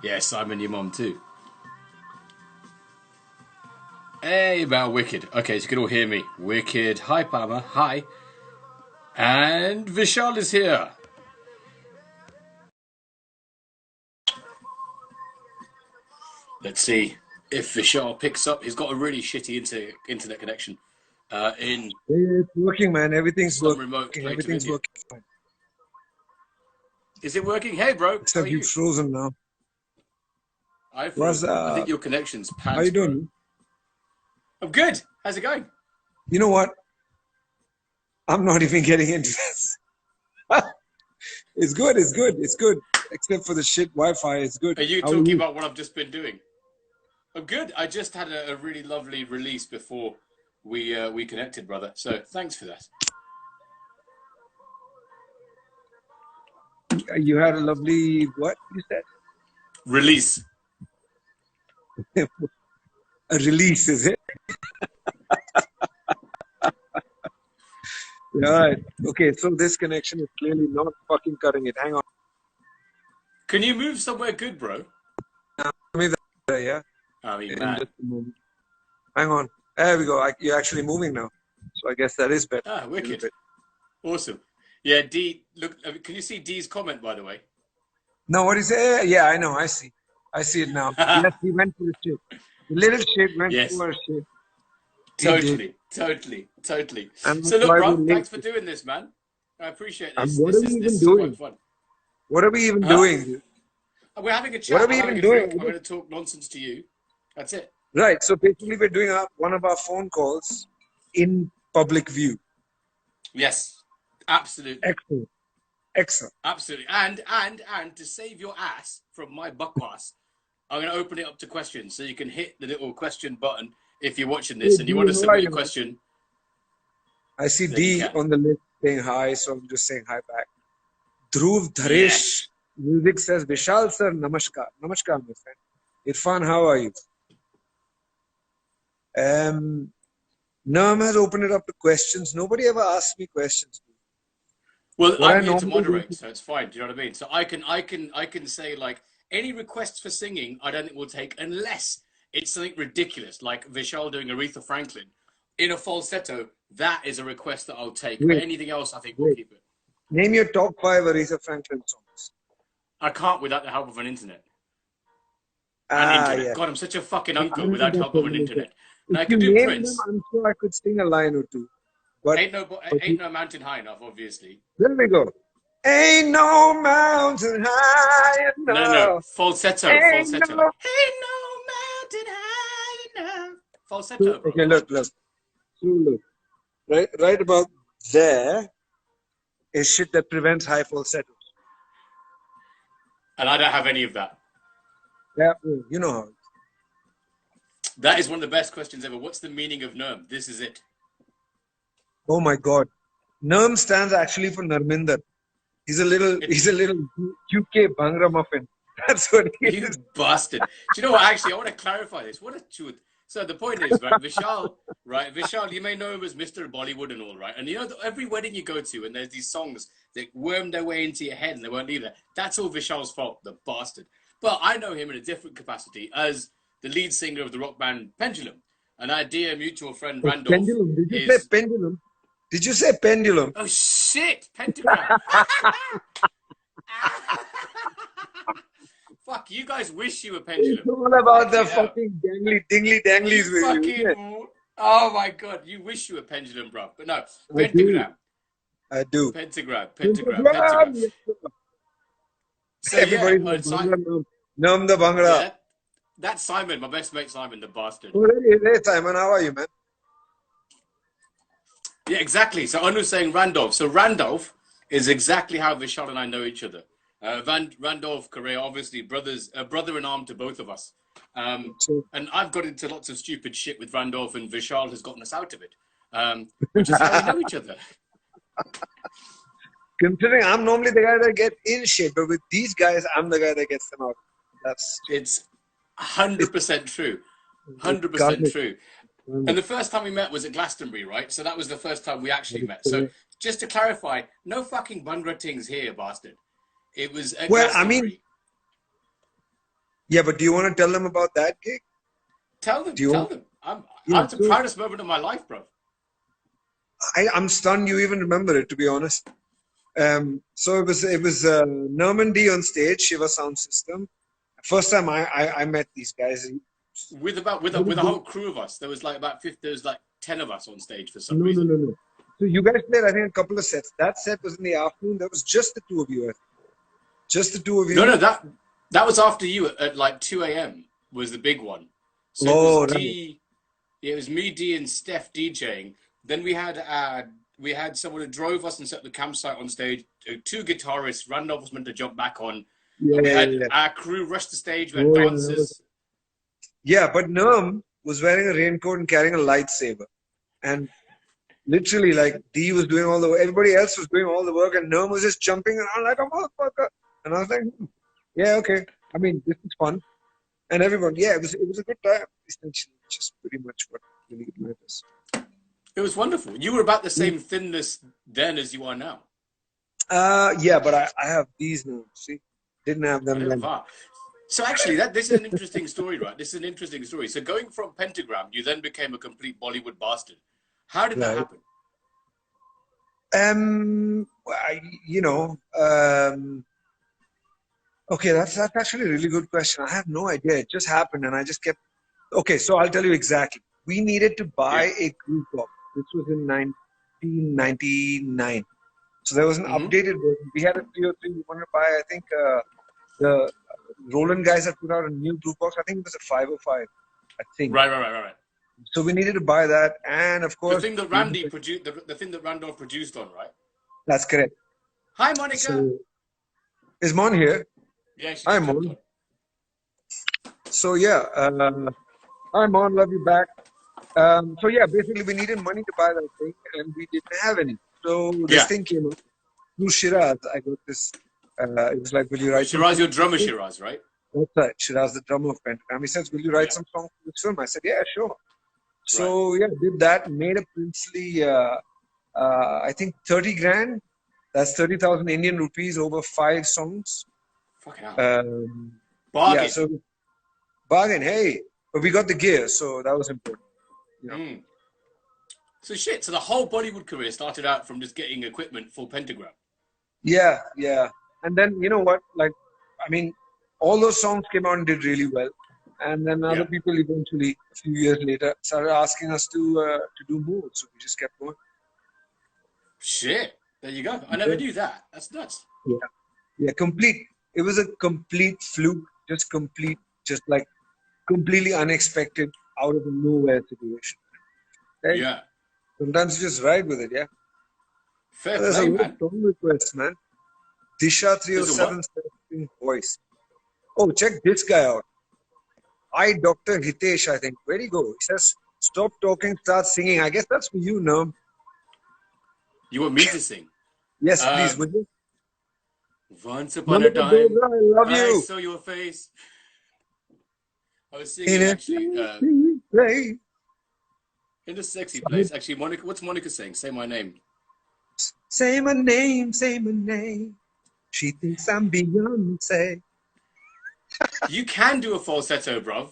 Yeah, Simon, your mom too. Hey, about Wicked. Okay, so you can all hear me. Wicked. Hi, Palmer. Hi. And Vishal is here. Let's see if Vishal picks up. He's got a really shitty internet connection in It's working, man. Everything's some working. remote place of Everything's India. working fine. Is it working? Hey, bro. Except you've frozen now. I frozen. I think your connection's pants. How you doing? Bro. I'm good. How's it going? You know what? I'm not even getting into this. It's good. It's good. It's good. Except for the shit Wi-Fi, it's good. Are you talking about what I've just been doing? I'm good. I just had a really lovely release before we connected, brother. So thanks for that. You had a lovely what you said? Release. A release, is it? Right. Okay, so this connection is clearly not fucking cutting it. Hang on. Can you move somewhere good, bro? Yeah. I mean, man. Just a moment. Hang on. There we go. You're actually moving now. So I guess that is better. Ah, wicked. Awesome. Yeah, D, look, can you see D's comment, by the way? No, what is it? Yeah, I know. I see. I see it now. Yes, he went for the shit. The little shit went for a shit. Totally. And so look, bro, thanks for doing this, man. I appreciate this. And what are we even doing? What are we even doing? We're having a chat. What are we even doing? I'm going to talk nonsense to you. That's it. Right. So basically, we're doing one of our phone calls in public view. Yes, absolutely. Excellent. Absolutely. And to save your ass from my buckwass, I'm going to open it up to questions. So you can hit the little question button if you're watching this and you want to submit a question. I see D on the list saying hi, so I'm just saying hi back. Dhruv Dharesh Music says, Vishal sir, namaskar. Namaskar, my friend. Irfan, how are you? Nerm has opened it up to questions. Nobody ever asked me questions. Well, I'm here to moderate, so it's fine. Do you know what I mean? So I can say, like, any requests for singing, I don't think we'll take unless it's something ridiculous, like Vishal doing Aretha Franklin in a falsetto. That is a request that I'll take. But anything else, I think we'll keep it. Name your top 5 Aretha Franklin songs. I can't without the help of an internet. Yeah. God, I'm such a fucking uncle without the help of an internet. And I could do Prince. I'm sure I could sing a line or two. But ain't no mountain high enough, obviously. There we go. Ain't no mountain high enough. No. Falsetto. Ain't no mountain high enough. Falsetto, bro. Okay, look. Right about there is shit that prevents high falsettos. And I don't have any of that. Yeah, you know how. That is one of the best questions ever. What's the meaning of Nerm? This is it. Oh my God. Nerm stands actually for Narminder. He's a little UK Bhangra muffin. That's what he is. You bastard. Do you know what? Actually, I want to clarify this. What a truth. So the point is, right, Vishal, you may know him as Mr. Bollywood and all, right? And you know, every wedding you go to and there's these songs that worm their way into your head and they won't leave there. That's all Vishal's fault, the bastard. But I know him in a different capacity as the lead singer of the rock band Pendulum. And our dear mutual friend Randolph. Pendulum. Did you say Pendulum? Did you say Pendulum? Oh shit, Pentagram. Fuck, you guys wish you were Pendulum. It's all about the fucking dingly danglies with you. Oh my God, you wish you were Pendulum, bro. But no, Pentagram. I do. Pentagram. So everybody Nerm the Bhangra. Yeah, that's Simon, my best mate Simon, the bastard. Hey Simon, how are you, man? Yeah, exactly. So Anu's saying Randolph. So Randolph is exactly how Vishal and I know each other. Randolph Correa, obviously brother in arm to both of us. And I've got into lots of stupid shit with Randolph, and Vishal has gotten us out of it, which is how we know each other. Considering I'm normally the guy that gets in shit, but with these guys, I'm the guy that gets them out. It's 100% true. 100% true. And the first time we met was at Glastonbury, right? So that was the first time we actually met. So just to clarify, no fucking Bhangra things here, bastard. It was at Glastonbury. Yeah, but do you want to tell them about that gig? Tell them, Do you tell want? them. Yeah, I'm the so proudest moment of my life, bro. I'm stunned you even remember it, to be honest. So it was Nerm D on stage, Shiva Sound System. First time I met these guys. With a whole crew of us. There was like about 50, there was like 10 of us on stage for some No, no, reason. no, no. So you guys played, I think, a couple of sets. That set was in the afternoon. There was just the two of you. I think. Just the two of No, no, you. that was after you at like 2 a.m. was the big one. So Oh, right. it was me, D, and Steph DJing. Then we had someone who drove us and set the campsite on stage. Two guitarists. Randolph was meant to jump back on. Yeah, And we yeah, had yeah. our crew rush the stage. We had Oh, yeah. dancers. Yeah, but Nerm was wearing a raincoat and carrying a lightsaber. And literally, like, D was doing all the work. Everybody else was doing all the work. And Nerm was just jumping around like a motherfucker. And I was like, yeah, okay. I mean, this is fun. And everyone, yeah, it was a good time. Essentially, which is pretty much what really matters. It was wonderful. You were about the same thinness then as you are now. Yeah, but I have these now. See, didn't have them then. Wow. So actually, this is an interesting story, right? This is an interesting story. So going from Pentagram, you then became a complete Bollywood bastard. How did that Right. happen? You know, okay, that's actually a really good question. I have no idea. It just happened, and I just kept. Okay, so I'll tell you exactly. We needed to buy a group box. This was in 1999. So there was an updated version. We had a 303. We wanted to buy. I think the Roland guys had put out a new group box. I think it was a 505. I think. Right. So we needed to buy that, and of The course, thing that Randy produced, the thing that Randolph produced on, right? that's correct. Hi, Monica. So, is Mon here? Yeah, she Hi, just jumped Mon. on. So yeah, hi Mon, love you back. So yeah, basically we needed money to buy that thing, and we didn't have any. So this Yeah. thing came up through Shiraz. I got this. It was like, will you write Shiraz, some your drummer, Shiraz, right? That's right, Shiraz, the drummer of Pentagram. He says, will you write some songs for this film? I said, yeah, sure. So yeah, did that. Made a princely, I think 30 grand. That's 30,000 Indian rupees over 5 songs. Fucking hell. Bargain. Yeah, so bargain. Hey, but we got the gear, so that was important. You know? So shit. So the whole Bollywood career started out from just getting equipment for Pentagram. Yeah. And then you know what? Like, I mean, all those songs came out and did really well. And then other people eventually, a few years later, started asking us to do more. So we just kept going. Shit. There you go. I never knew that. That's nuts. Yeah. Complete. It was a complete fluke. Just like completely unexpected, out of nowhere situation. Okay? Yeah. Sometimes you just ride with it. Yeah. Fair There's play, a man. song request, man. Disha 307 voice. Oh, check this guy out. Dr. Hitesh, I think. Where'd he go? He says, stop talking, start singing. I guess that's for you, Nerm. You want me to sing? Yes, please, would you? Once upon a time, I love you. I saw your face. I was singing actually. In a sexy place. Actually, Monica, what's Monica saying? Say my name. Say my name, say my name. She thinks I'm Beyonce. You can do a falsetto, bruv.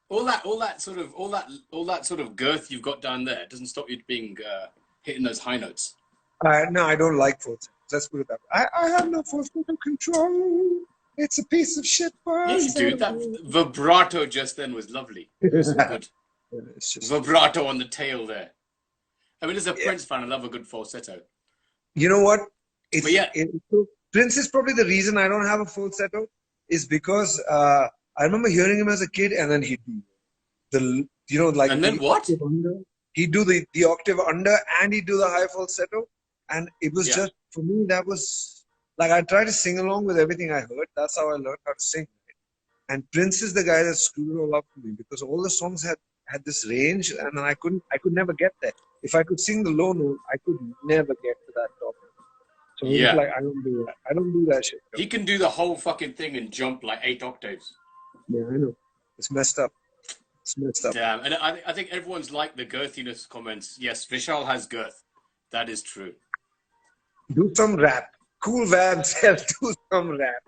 All that sort of girth you've got down there doesn't stop you being hitting those high notes. No, I don't like falsetto. Let's put it that way. I have no falsetto control. It's a piece of shit. Yeah, you do. That vibrato just then was lovely. It was good. It's just vibrato on the tail there. I mean, as a Prince fan, I love a good falsetto. You know what? Prince is probably the reason I don't have a falsetto. Is because I remember hearing him as a kid, and then he'd do And then what? He'd do the octave under, and he'd do the high falsetto, and it was just for me. That was like I tried to sing along with everything I heard. That's how I learned how to sing. And Prince is the guy that screwed it all up for me because all the songs had this range, and I could never get there. If I could sing the low note, I could never get to that top. So it's like, I don't do that. I don't do that shit. He can do the whole fucking thing and jump like 8 octaves. Yeah, I know. It's messed up. Damn. And I think everyone's like the girthiness comments. Yes, Vishal has girth. That is true. Do some rap. Cool Van says do some rap.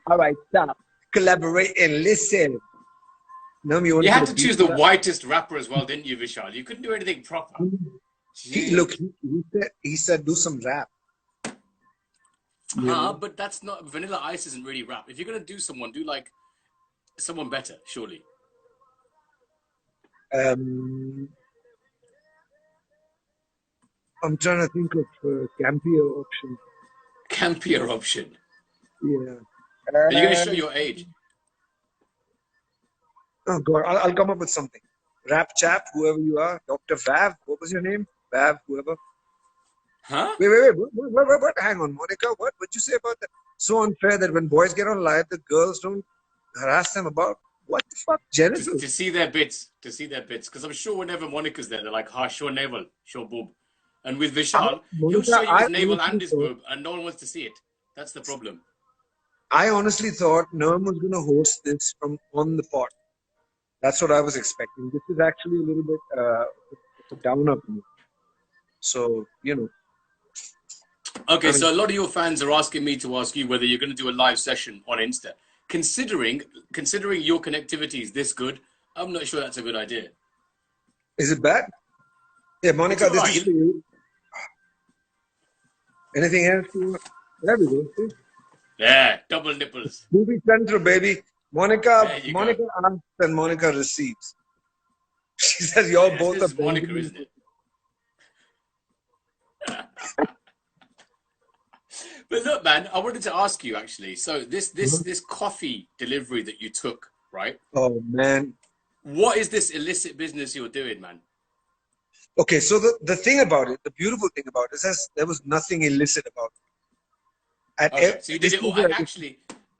All right, stop. Collaborate and listen. Nerm, you want You to had put a to beat choose to the that? whitest rapper as well, didn't you, Vishal? You couldn't do anything proper. Look, Jeez. he said do some rap. You Huh? know? But that's not Vanilla Ice isn't really rap. If you're gonna do someone, do like someone better, surely. Um, I'm trying to think of campier option. Campier option. Yeah. Are you gonna show your age? Oh God, I'll come up with something. Rap chap, whoever you are, Dr. Vav. What was your name? Vav, whoever. Huh? Wait. What? Hang on, Monica. What'd you say about that? So unfair that when boys get on live, the girls don't harass them about what the fuck? To Genitals. see their bits. To see their bits. Because I'm sure whenever Monica's there, they're like, ha, show navel, show boob. And with Vishal, he'll Monica, show you his navel and his boob, and no one wants to see it. That's the problem. I honestly thought Nerm was going to host this from on the pod. That's what I was expecting. This is actually a little bit a downer for me. So, you know. Okay, I mean, so a lot of your fans are asking me to ask you whether you're going to do a live session on Insta. Considering your connectivity is this good, I'm not sure that's a good idea. is it bad? Yeah, Monica, this is for you. Anything else you want? There we go. See? Yeah, double nipples. Movie Central, baby. Monica Go. asks and Monica receives. She says, you're both This a is Monica, isn't it? But look, man, I wanted to ask you actually. So this coffee delivery that you took, right? Oh, man. What is this illicit business you're doing, man? Okay, so the thing about it, the beautiful thing about it is there was nothing illicit about it. Okay, so you did it all.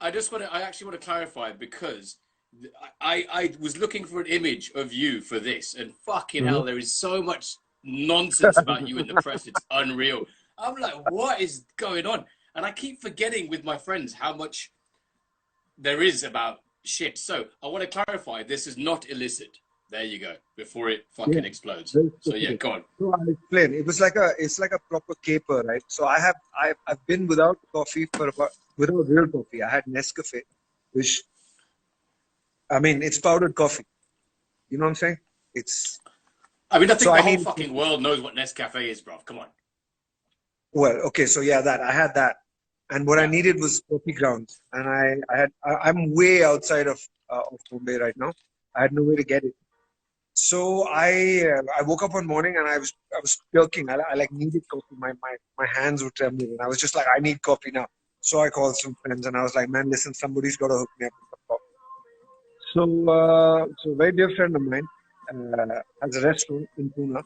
I actually want to clarify because I was looking for an image of you for this, and fucking hell, there is so much nonsense about you in the press. It's unreal. I'm like, what is going on? And I keep forgetting with my friends how much there is about shit. So I want to clarify, this is not illicit. There you go. Before it fucking explodes. So yeah, go on. So I'll explain. It's like a proper caper, right? So I've been without coffee without real coffee. I had Nescafe, which it's powdered coffee. You know what I'm saying? I think the whole fucking world knows what Nescafe is, bro. Come on. Well, okay, so yeah, I had that, and what I needed was coffee grounds, and I'm way outside of Bombay right now. I had no way to get it, so I woke up one morning and I was puking. I like needed coffee. My hands were trembling, and I was just like, I need coffee now. So I called some friends, and I was like, man, listen, somebody's got to hook me up with some coffee. So a very dear friend of mine has a restaurant in Pune,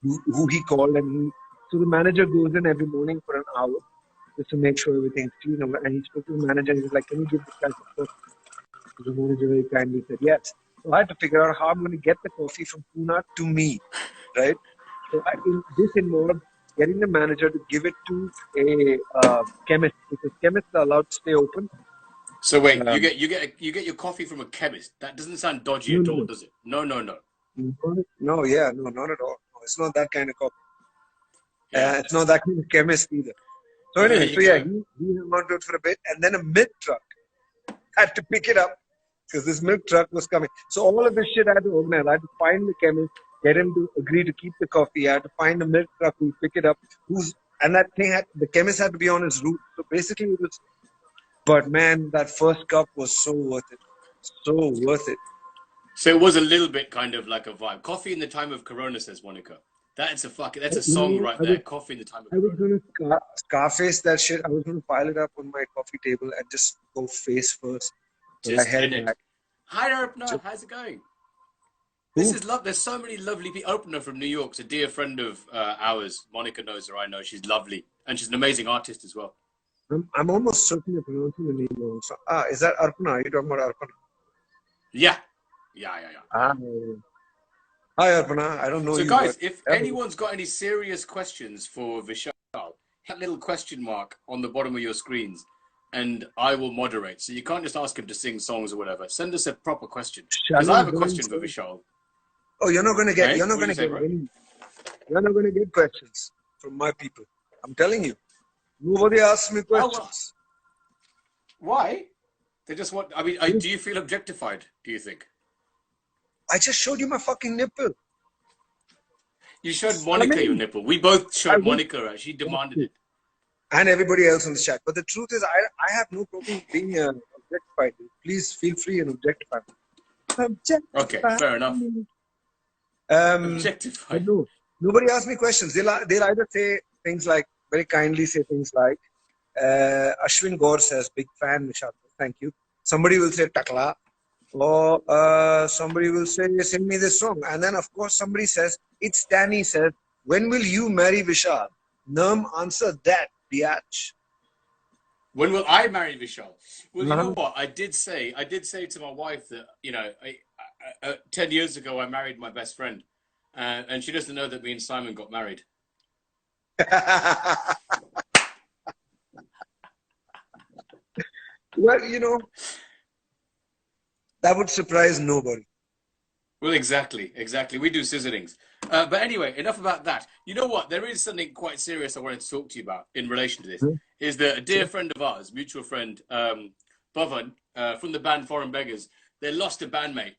who he called, and so the manager goes in every morning for an hour just to make sure everything's clean. And he spoke to the manager and he was like, can you give this guy some coffee? So the manager very kindly said, yes. So I had to figure out how I'm going to get the coffee from Pune to me, right? So this involved getting the manager to give it to a chemist, because chemists are allowed to stay open. So wait, you get your coffee from a chemist. That doesn't sound dodgy at all, does it? No. No, not at all. No, it's not that kind of coffee. It's not that kind of chemist either. So anyway, he hung on to it for a bit, and then a milk truck had to pick it up because this milk truck was coming. So all of this shit I had to organize. I had to find the chemist, get him to agree to keep the coffee. I had to find the milk truck who pick it up. The chemist had to be on his route. So basically it was, but man, that first cup was so worth it. So worth it. So it was a little bit kind of like a vibe. Coffee in the time of Corona, says Monica. That's a song right there. Coffee in the time of Corona. I was going to scarface that shit. I was going to pile it up on my coffee table and just go face first. Just in it. Hi, Opener. How's it going? This is love. There's so many lovely people. Opener from New York's a dear friend of ours. Monica knows her. I know she's lovely, and she's an amazing artist as well. I'm almost certain you're pronouncing the name wrong. So, is that Arpana? Are you talking about Arpana? Yeah. Hi, Arpana. I don't know you. So, guys, if anyone's got any serious questions for Vishal, that little question mark on the bottom of your screens, and I will moderate. So you can't just ask him to sing songs or whatever. Send us a proper question. Because I have a question for Vishal. Oh, you're not going to get. You're not going to get questions from my people. I'm telling you. Nobody asks me questions. Why? They just want. I mean, do you feel objectified? Do you think? I just showed you my fucking nipple. You showed Monica your nipple. We both showed Monica. She demanded it. And everybody else in the chat. But the truth is, I have no problem being objectified. Please feel free and objectify me. Okay, fair enough. Objectified. No, nobody asks me questions. They'll either say things like, very kindly say things like, Ashwin Gaur says, big fan, Vishal. Thank you. Somebody will say, Takla. Or somebody will say, sing me this song. And then, of course, somebody says, it's Danny says, when will you marry Vishal? Nerm, answer that, biatch. When will I marry Vishal? Well, you know what? I did say to my wife that, 10 years ago, I married my best friend. And she doesn't know that me and Simon got married. Well, that would surprise nobody. Well, exactly. We do scissorings. But anyway, enough about that. You know what? There is something quite serious I wanted to talk to you about in relation to this. Is that a dear friend of ours, mutual friend, Bhavan, from the band Foreign Beggars, they lost a bandmate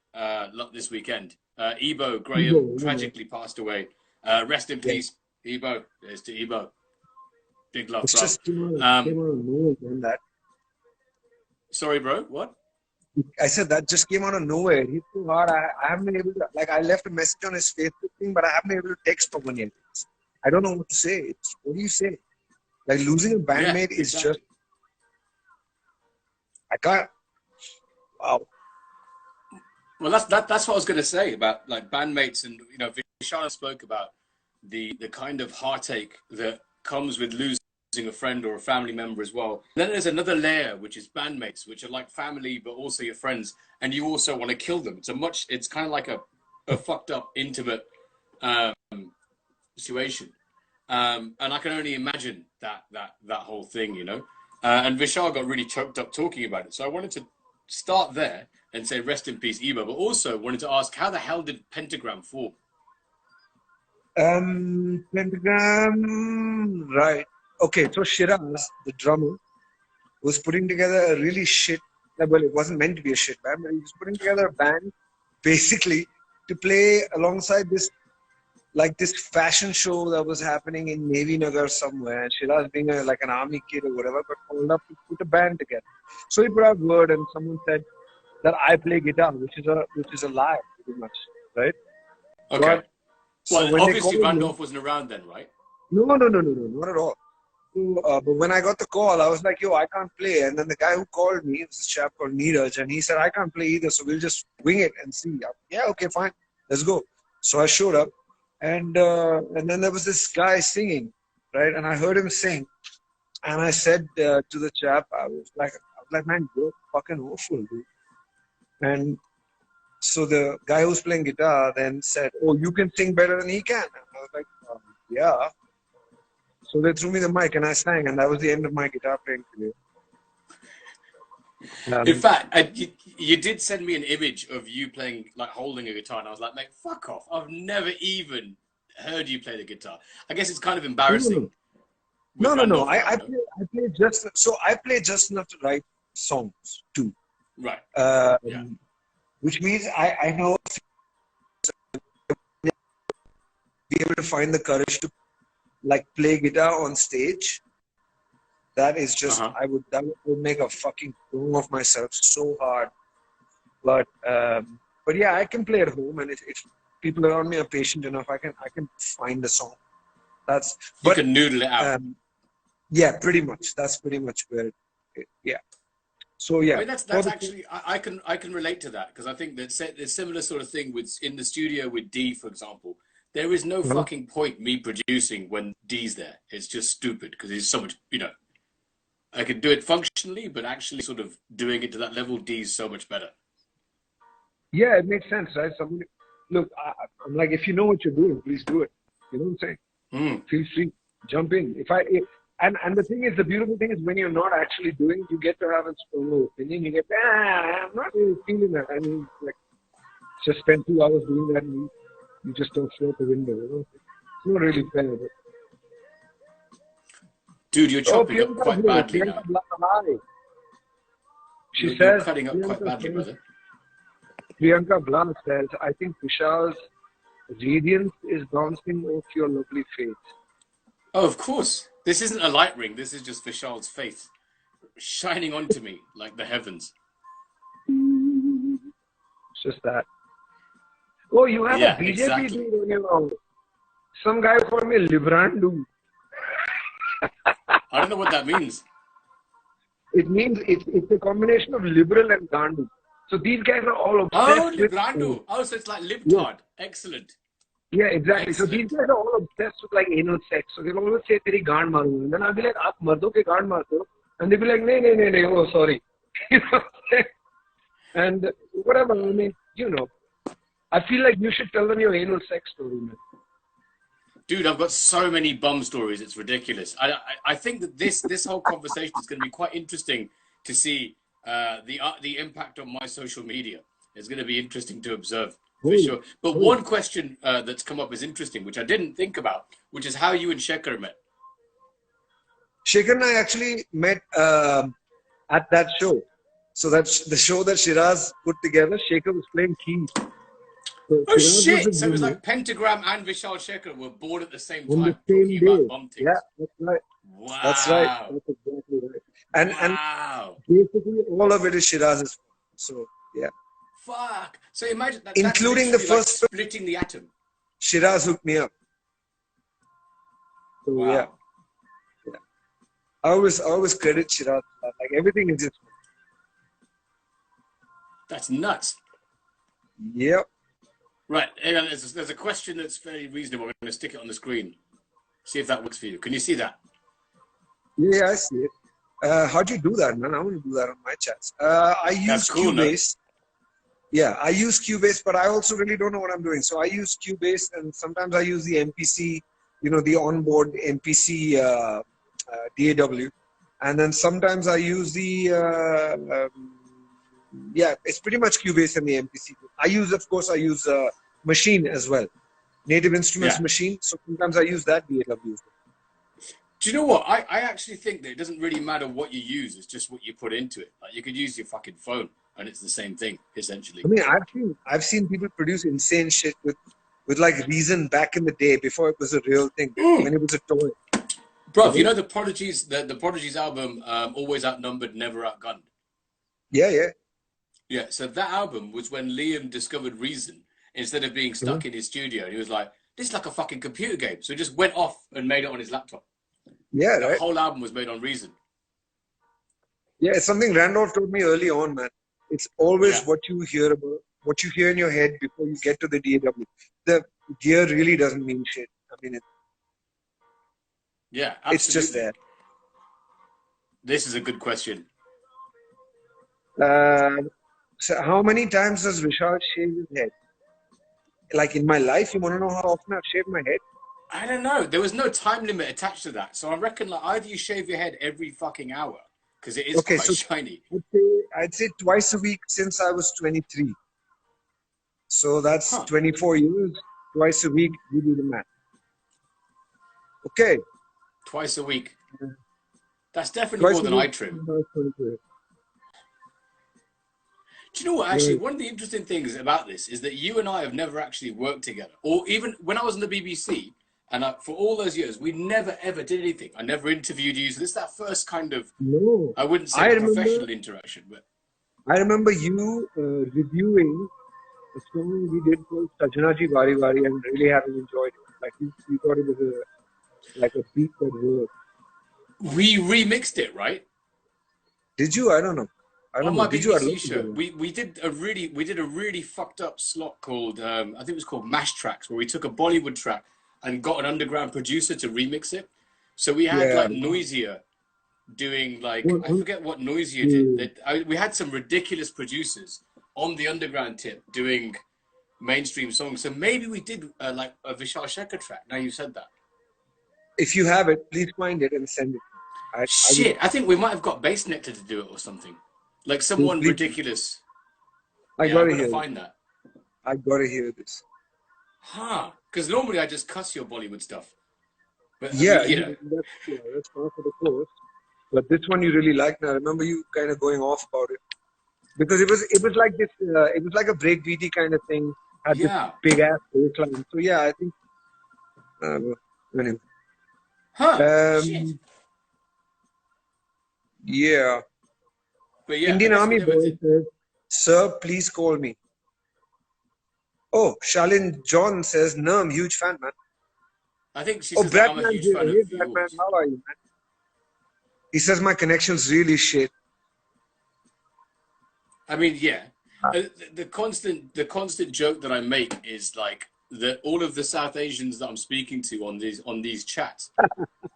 this weekend. Ebo Graham tragically passed away. Rest in peace, Ebo. There's to Ebo. Big love, bro. Just came out of nowhere, that. Sorry, bro. What? I said that just came out of nowhere. He's too hard. I haven't been able to, I left a message on his Facebook thing, but I haven't been able to text someone yet. I don't know what to say. What do you say? Like, losing a bandmate is just, I can't. Wow. Well, that's what I was going to say about like bandmates, and Vishal spoke about the kind of heartache that comes with losing a friend or a family member as well. Then there's another layer, which is bandmates, which are like family, but also your friends, and you also want to kill them. It's kind of like a fucked up, intimate situation, and I can only imagine that whole thing, And Vishal got really choked up talking about it, so I wanted to start there and say rest in peace, Ebo, but also wanted to ask, how the hell did Pentagram form? Pentagram, right. Okay, so Shiraz, the drummer, was putting together a really shit, well, it wasn't meant to be a shit band, but he was putting together a band basically to play alongside this fashion show that was happening in Navy Nagar somewhere. And Shiraz, being like an army kid or whatever, got called up to put a band together. So he put out word, and someone said that I play guitar, which is a lie, pretty much, right? Okay. So well, obviously Randolph wasn't around then, right? No, not at all. So, but when I got the call, I was like, yo, I can't play. And then the guy who called me was a chap called Neeraj, and he said, I can't play either, so we'll just wing it and see. Yeah, okay, fine, let's go. So I showed up, and then there was this guy singing, right? And I heard him sing, and I said to the chap, I was like, man, you're fucking awful, dude. And so the guy who's playing guitar then said, oh, you can sing better than he can. And I was like, yeah. So they threw me the mic and I sang, and that was the end of my guitar playing today. In fact, you did send me an image of you playing, like holding a guitar, and I was like, mate, fuck off. I've never even heard you play the guitar. I guess it's kind of embarrassing. No. I play just enough to write songs too. Right. Which means I know be able to find the courage to like play guitar on stage. That is just that would make a fucking fool of myself so hard. But yeah, I can play at home, and if people around me are patient enough, I can find a song. You can noodle it out. Yeah, pretty much. That's pretty much where yeah. So yeah, I mean, that's actually I can relate to that, because I think that there's similar sort of thing with in the studio with D, for example. There is no fucking point me producing when D's there. It's just stupid, because he's so much, I could do it functionally, but actually sort of doing it to that level, D's so much better. Yeah, it makes sense, right? Look, I'm like, if you know what you're doing, please do it. You know what I'm saying? Feel free, jump in. And the thing is, the beautiful thing is, when you're not actually doing it, you get to have a strong opinion. You get, I'm not really feeling that. I mean, like, just spend 2 hours doing that, and you just don't throw out the window. It's not really fair. But... Dude, you're chopping up quite badly now. She You're says, cutting up quite badly, brother. Priyanka Blas says, I think Vishal's radiance is bouncing off your lovely face. Oh, of course. This isn't a light ring. This is just Vishal's face shining onto me like the heavens. It's just that. Oh, you have a BJP exactly. dude on your arm. Some guy called me Librandu. I don't know what that means. It means it's a combination of liberal and Gandhi. So these guys are all obsessed with... Librandu. Oh, so it's like libtard. Yeah. Excellent. Yeah, exactly. Excellent. So these guys are all obsessed with like anal sex. So they'll always say, Teri gaand maru. And then I'll be like, aap mardo ke gaand marte ho? And they'll be like, nay, oh, sorry. You know what I'm saying? And whatever, I mean, you know. I feel like you should tell them your anal sex story, man. Dude, I've got so many bum stories. It's ridiculous. I think that this whole conversation is going to be quite interesting to see the impact on my social media. It's going to be interesting to observe for sure. But one question that's come up is interesting, which I didn't think about, which is how you and Shekhar met. Shekhar and I actually met at that show. So that's the show that Shiraz put together. Shekhar was playing keys. So oh shit! So it was like Pentagram and Vishal Shekhar were born at the same time talking about bum things. Yeah, that's right. Wow. That's right. That's exactly right. And basically all of it is Shiraz's. So yeah. Fuck. So imagine that. Including the first like splitting the atom. Shiraz hooked me up. So wow. Yeah. I always credit Shiraz. Like everything is just. That's nuts. Yep. Right, and there's a question that's very reasonable. I'm going to stick it on the screen. See if that works for you. Can you see that? Yeah, I see it. How do you do that, man? I want to do that on my chats. I use Cubase. No? Yeah, I use Cubase, but I also really don't know what I'm doing. So I use Cubase, and sometimes I use the MPC, you know, the onboard MPC DAW. And then sometimes I use the... yeah, it's pretty much Cubase and the MPC. I use Machine as well. Native Instruments Machine. So sometimes I use that DAW. Do you know what? I actually think that it doesn't really matter what you use. It's just what you put into it. Like you could use your fucking phone and it's the same thing, essentially. I mean, I've seen people produce insane shit with like Reason back in the day before it was a real thing, when it was a toy. Bro, you know the Prodigy's album, Always Outnumbered, Never Outgunned? Yeah, yeah. Yeah, so that album was when Liam discovered Reason instead of being stuck in his studio. He was like, this is like a fucking computer game. So he just went off and made it on his laptop. Yeah, the right. whole album was made on Reason. Yeah, it's something Randolph told me early on, man. It's always what you hear about, what you hear in your head before you get to the DAW. The gear really doesn't mean shit. I mean, absolutely. It's just there. This is a good question. So how many times does Vishal shave his head? Like in my life, you want to know how often I've shaved my head? I don't know. There was no time limit attached to that. So I reckon like either you shave your head every fucking hour because it is quite shiny. I'd say twice a week since I was 23. So that's 24 years, twice a week. You do the math. Okay. Twice a week. That's definitely more than I trim. Do you know what? Actually, one of the interesting things about this is that you and I have never actually worked together. Or even when I was in the BBC, and for all those years, we never ever did anything. I never interviewed you. So this is that first kind of, I wouldn't say professional interaction. But I remember you reviewing a song we did called Sajna Ji Bari Bari and really having enjoyed it. Like you thought it was like a beat that worked. We remixed it, right? Did you? I don't know. On my BBC show, we did a really fucked up slot called I think it was called Mash Tracks, where we took a Bollywood track and got an underground producer to remix it. So we had like Noisier doing like I forget what Noisier did. We had some ridiculous producers on the underground tip doing mainstream songs. So maybe we did like a Vishal Shekhar track. Now you said that. If you have it, please find it and send it. I think we might have got Bass Nectar to do it or something. Like someone ridiculous. I gotta find that. I gotta hear this. Because normally I just cuss your Bollywood stuff. But that's part of the course. But this one you really like. Now, I remember you kind of going off about it. because it was like this. It was like a breakbeaty kind of thing. Had this Yeah. big ass baseline. So yeah, I think. Anyway. Huh. Shit. Yeah. But yeah, I Indian guess Army whatever. boy says, "Sir, please call me." Oh, Shalin John says, "Nerm, huge fan, man." I think she Oh, says that I'm a Bradman's huge here. fan Hey, of Bradman, yours. how are you, man? He says my connection's really shit. I mean, yeah. The constant joke that I make is like that all of the South Asians that I'm speaking to on these chats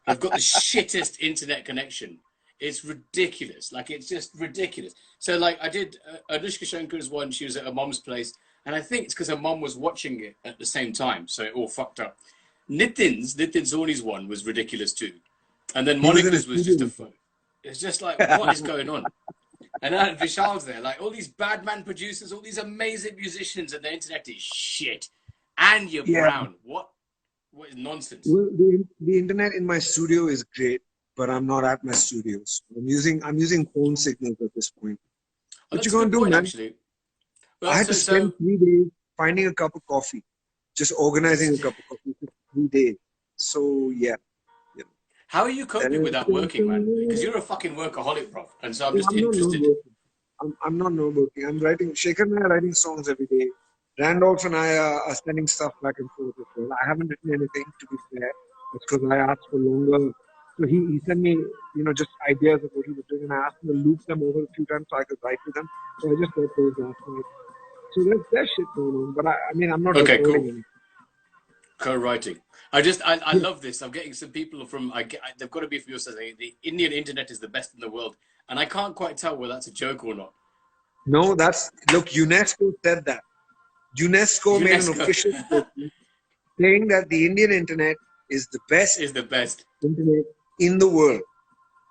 have got the shittest internet connection. It's ridiculous. Like it's just ridiculous. So like I did Anushka Shankar's one. She was at her mom's place, and I think it's because her mom was watching it at the same time, so it all fucked up. Nitin Sawhney's one was ridiculous too, and then He was in his Monica's was just a studio. phone. It's just like what is going on? And then Vishal's there, like all these bad man producers, all these amazing musicians, and the internet is shit. And you're Yeah. brown. What? What is nonsense? Well, the internet in my studio is great, but I'm not at my studios. I'm using phone signals at this point. Oh, What you that's a gonna good do, point, man? actually. I Well, had to spend 3 days finding a cup of coffee, just organizing a cup of coffee for 3 days. So yeah. how are you coping with that working, man? Because you're a fucking workaholic, bro. And so I'm just I'm not interested. working. I'm not working. I'm writing. Shaker and I are writing songs every day. Randolph and I are sending stuff back and forth as well. I haven't written anything, to be fair. It's because I asked for longer. So he sent me, just ideas of what he was doing, and I asked him to loop them over a few times so I could write to them. So I just wrote those last night. So there's shit going on. But I mean, I'm not Okay, recording cool. anything. Co-writing. I Yeah. love this. I'm getting some people from, they've got to be from your side. The Indian internet is the best in the world. And I can't quite tell whether that's a joke or not. No, look, UNESCO said that. UNESCO made an UNESCO official statement saying that the Indian internet is the best is the best. internet in the world.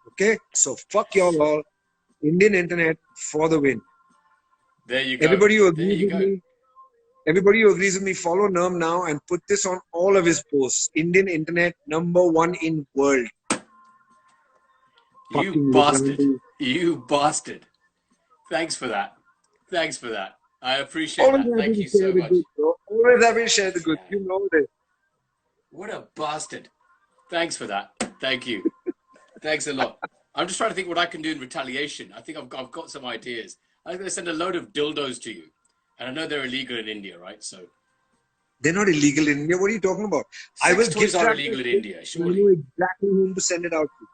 Okay? So fuck y'all all. Indian internet for the win. There you go. Everybody who There agrees you with go. me, follow Nerm now and put this on all of his posts. Indian internet #1 in world. You Fucking bastard. Ugandhi. You bastard. Thanks for that. Thanks for that. I appreciate Always that. happy Thank to you share so the much. good, bro. Always happy to share the good. Yeah. You know this. What a bastard. Thanks for that. Thank you. Thanks a lot. I'm just trying to think what I can do in retaliation. I think I've got some ideas. I'm going to send a load of dildos to you. And I know they're illegal in India, right? So They're not illegal in India. What are you talking about? I sex will toys gift are wrap illegal in that shit, India, and I surely. know exactly whom to send it out to.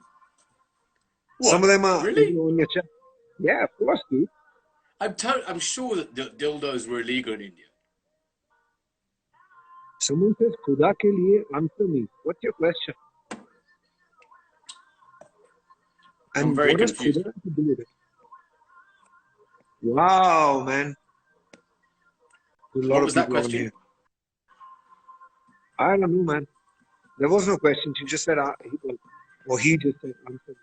What? Some of them are Really? on your chest. Yeah, of course, dude. I'm sure that the dildos were illegal in India. Someone says, Khuda ke liye, answer me. What's your question? I'm And very what does confused. Khuda have to do with it? Wow, man. There's a lot What of was that people on question? here. I don't know, man. There was no question. She just said, he just said, answer me.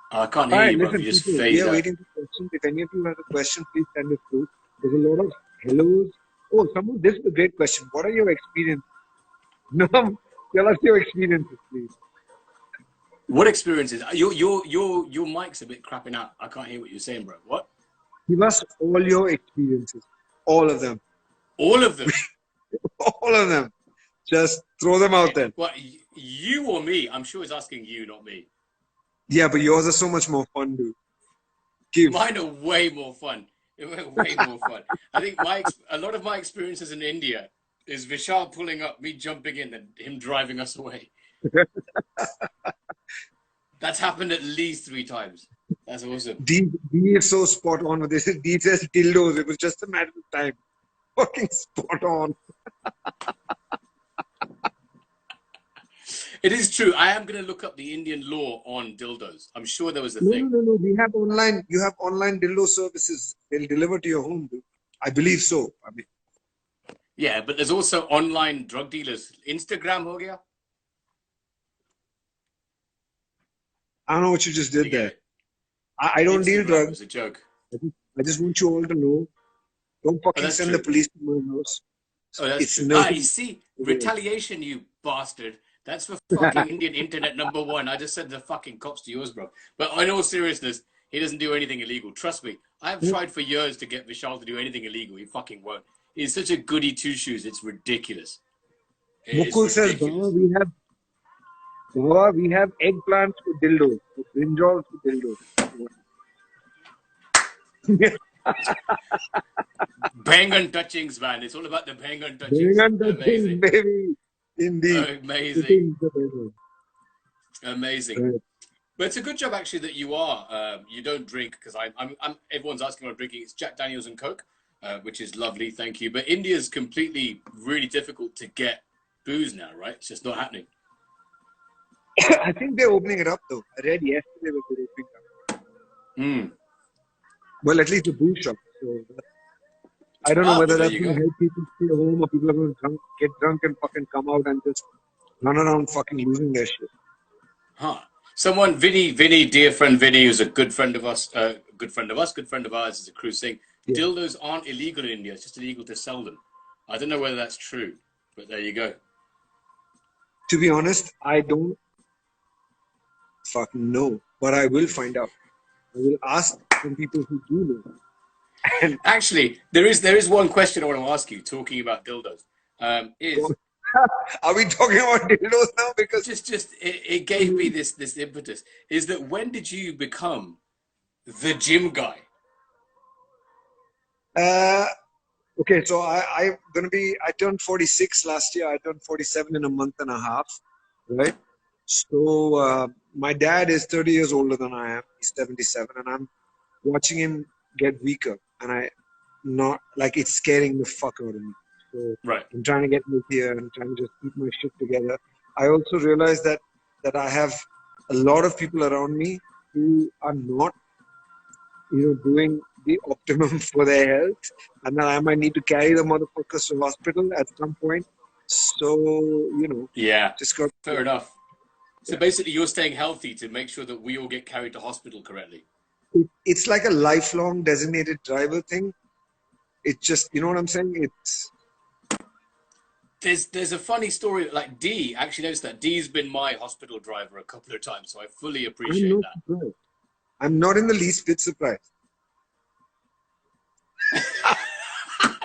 I can't All hear right, you, bro. listen, You just people, we phased are out. waiting for questions. If any of you have a question, please send it through. There's a lot of hellos. Oh, this is a great question. What are your experiences? No, tell us your experiences, please. What experiences? Your mic's a bit crapping out. I can't hear what you're saying, bro. What? Give us all your experiences. All of them. All of them. All of them. Just throw them out there. What? You or me? I'm sure he's asking you, not me. Yeah, but yours are so much more fun, dude. Give. Mine are way more fun. Way more fun. I think a lot of my experiences in India is Vishal pulling up, me jumping in, and him driving us away. That's happened at least 3 times. That's awesome. D is so spot on with this. D says dildos. It was just a matter of time. Fucking spot on. It is true. I am going to look up the Indian law on dildos. I'm sure there was a thing. No. We have online. You have online dildo services. They'll deliver to your home, dude. I believe so. I mean, Yeah, but there's also online drug dealers. Instagram ho gaya? I don't know what you just did You get there. it? I don't deal Instagram drugs. was a joke. I just want you all to know. Don't fucking that's send true. the police to my house. Oh, that's It's true. no. You see, retaliation, you bastard. That's for fucking Indian internet #1. I just sent the fucking cops to yours, bro. But in all seriousness, He doesn't do anything illegal. Trust me. I have tried for years to get Vishal to do anything illegal. He fucking won't. He's such a goody two-shoes. It's ridiculous. It is Mukul says, ridiculous. Baba, we have eggplants for dildos, for brinjals for dildos. Bang touchings, man. It's all about the bang touchings. Bang Amazing. baby. Indeed. Amazing. Amazing. Right. But it's a good job actually that you don't drink, because everyone's asking about drinking. It's Jack Daniels and Coke, which is lovely, thank you. But India's completely really difficult to get booze now, right? It's just not happening. I think they're opening it up though. I read yesterday that they're opening it up. Well, at least the booze shop. So I don't know whether that's going to help people stay home or people are going to get drunk and fucking come out and just run around fucking losing their shit. Huh. Someone, Vinny, dear friend Vinny, who's a good friend of us, good friend of ours, is a cruise thing. Yeah. Dildos aren't illegal in India. It's just illegal to sell them. I don't know whether that's true, but there you go. To be honest, I don't fucking know, but I will find out. I will ask some people who do know. And actually, there is one question I want to ask you, talking about dildos. Are we talking about dildos now? Because just it gave me this impetus. Is that when did you become the gym guy? Okay, so I turned 46 last year. I turned 47 in a month and a half, right? So my dad is 30 years older than I am. He's 77, and I'm watching him get weaker, and it's scaring the fuck out of me. So right. I'm trying to get healthier and trying to just keep my shit together. I also realize that I have a lot of people around me who are not, doing the optimum for their health, and that I might need to carry the motherfuckers to hospital at some point. So, yeah, just got fair enough. So basically, you're staying healthy to make sure that we all get carried to hospital correctly. It's like a lifelong designated driver thing. It's just, you know what I'm saying? There's a funny story, like D, actually noticed that D's been my hospital driver a couple of times, so I fully appreciate that. Surprised. I'm not in the least bit surprised.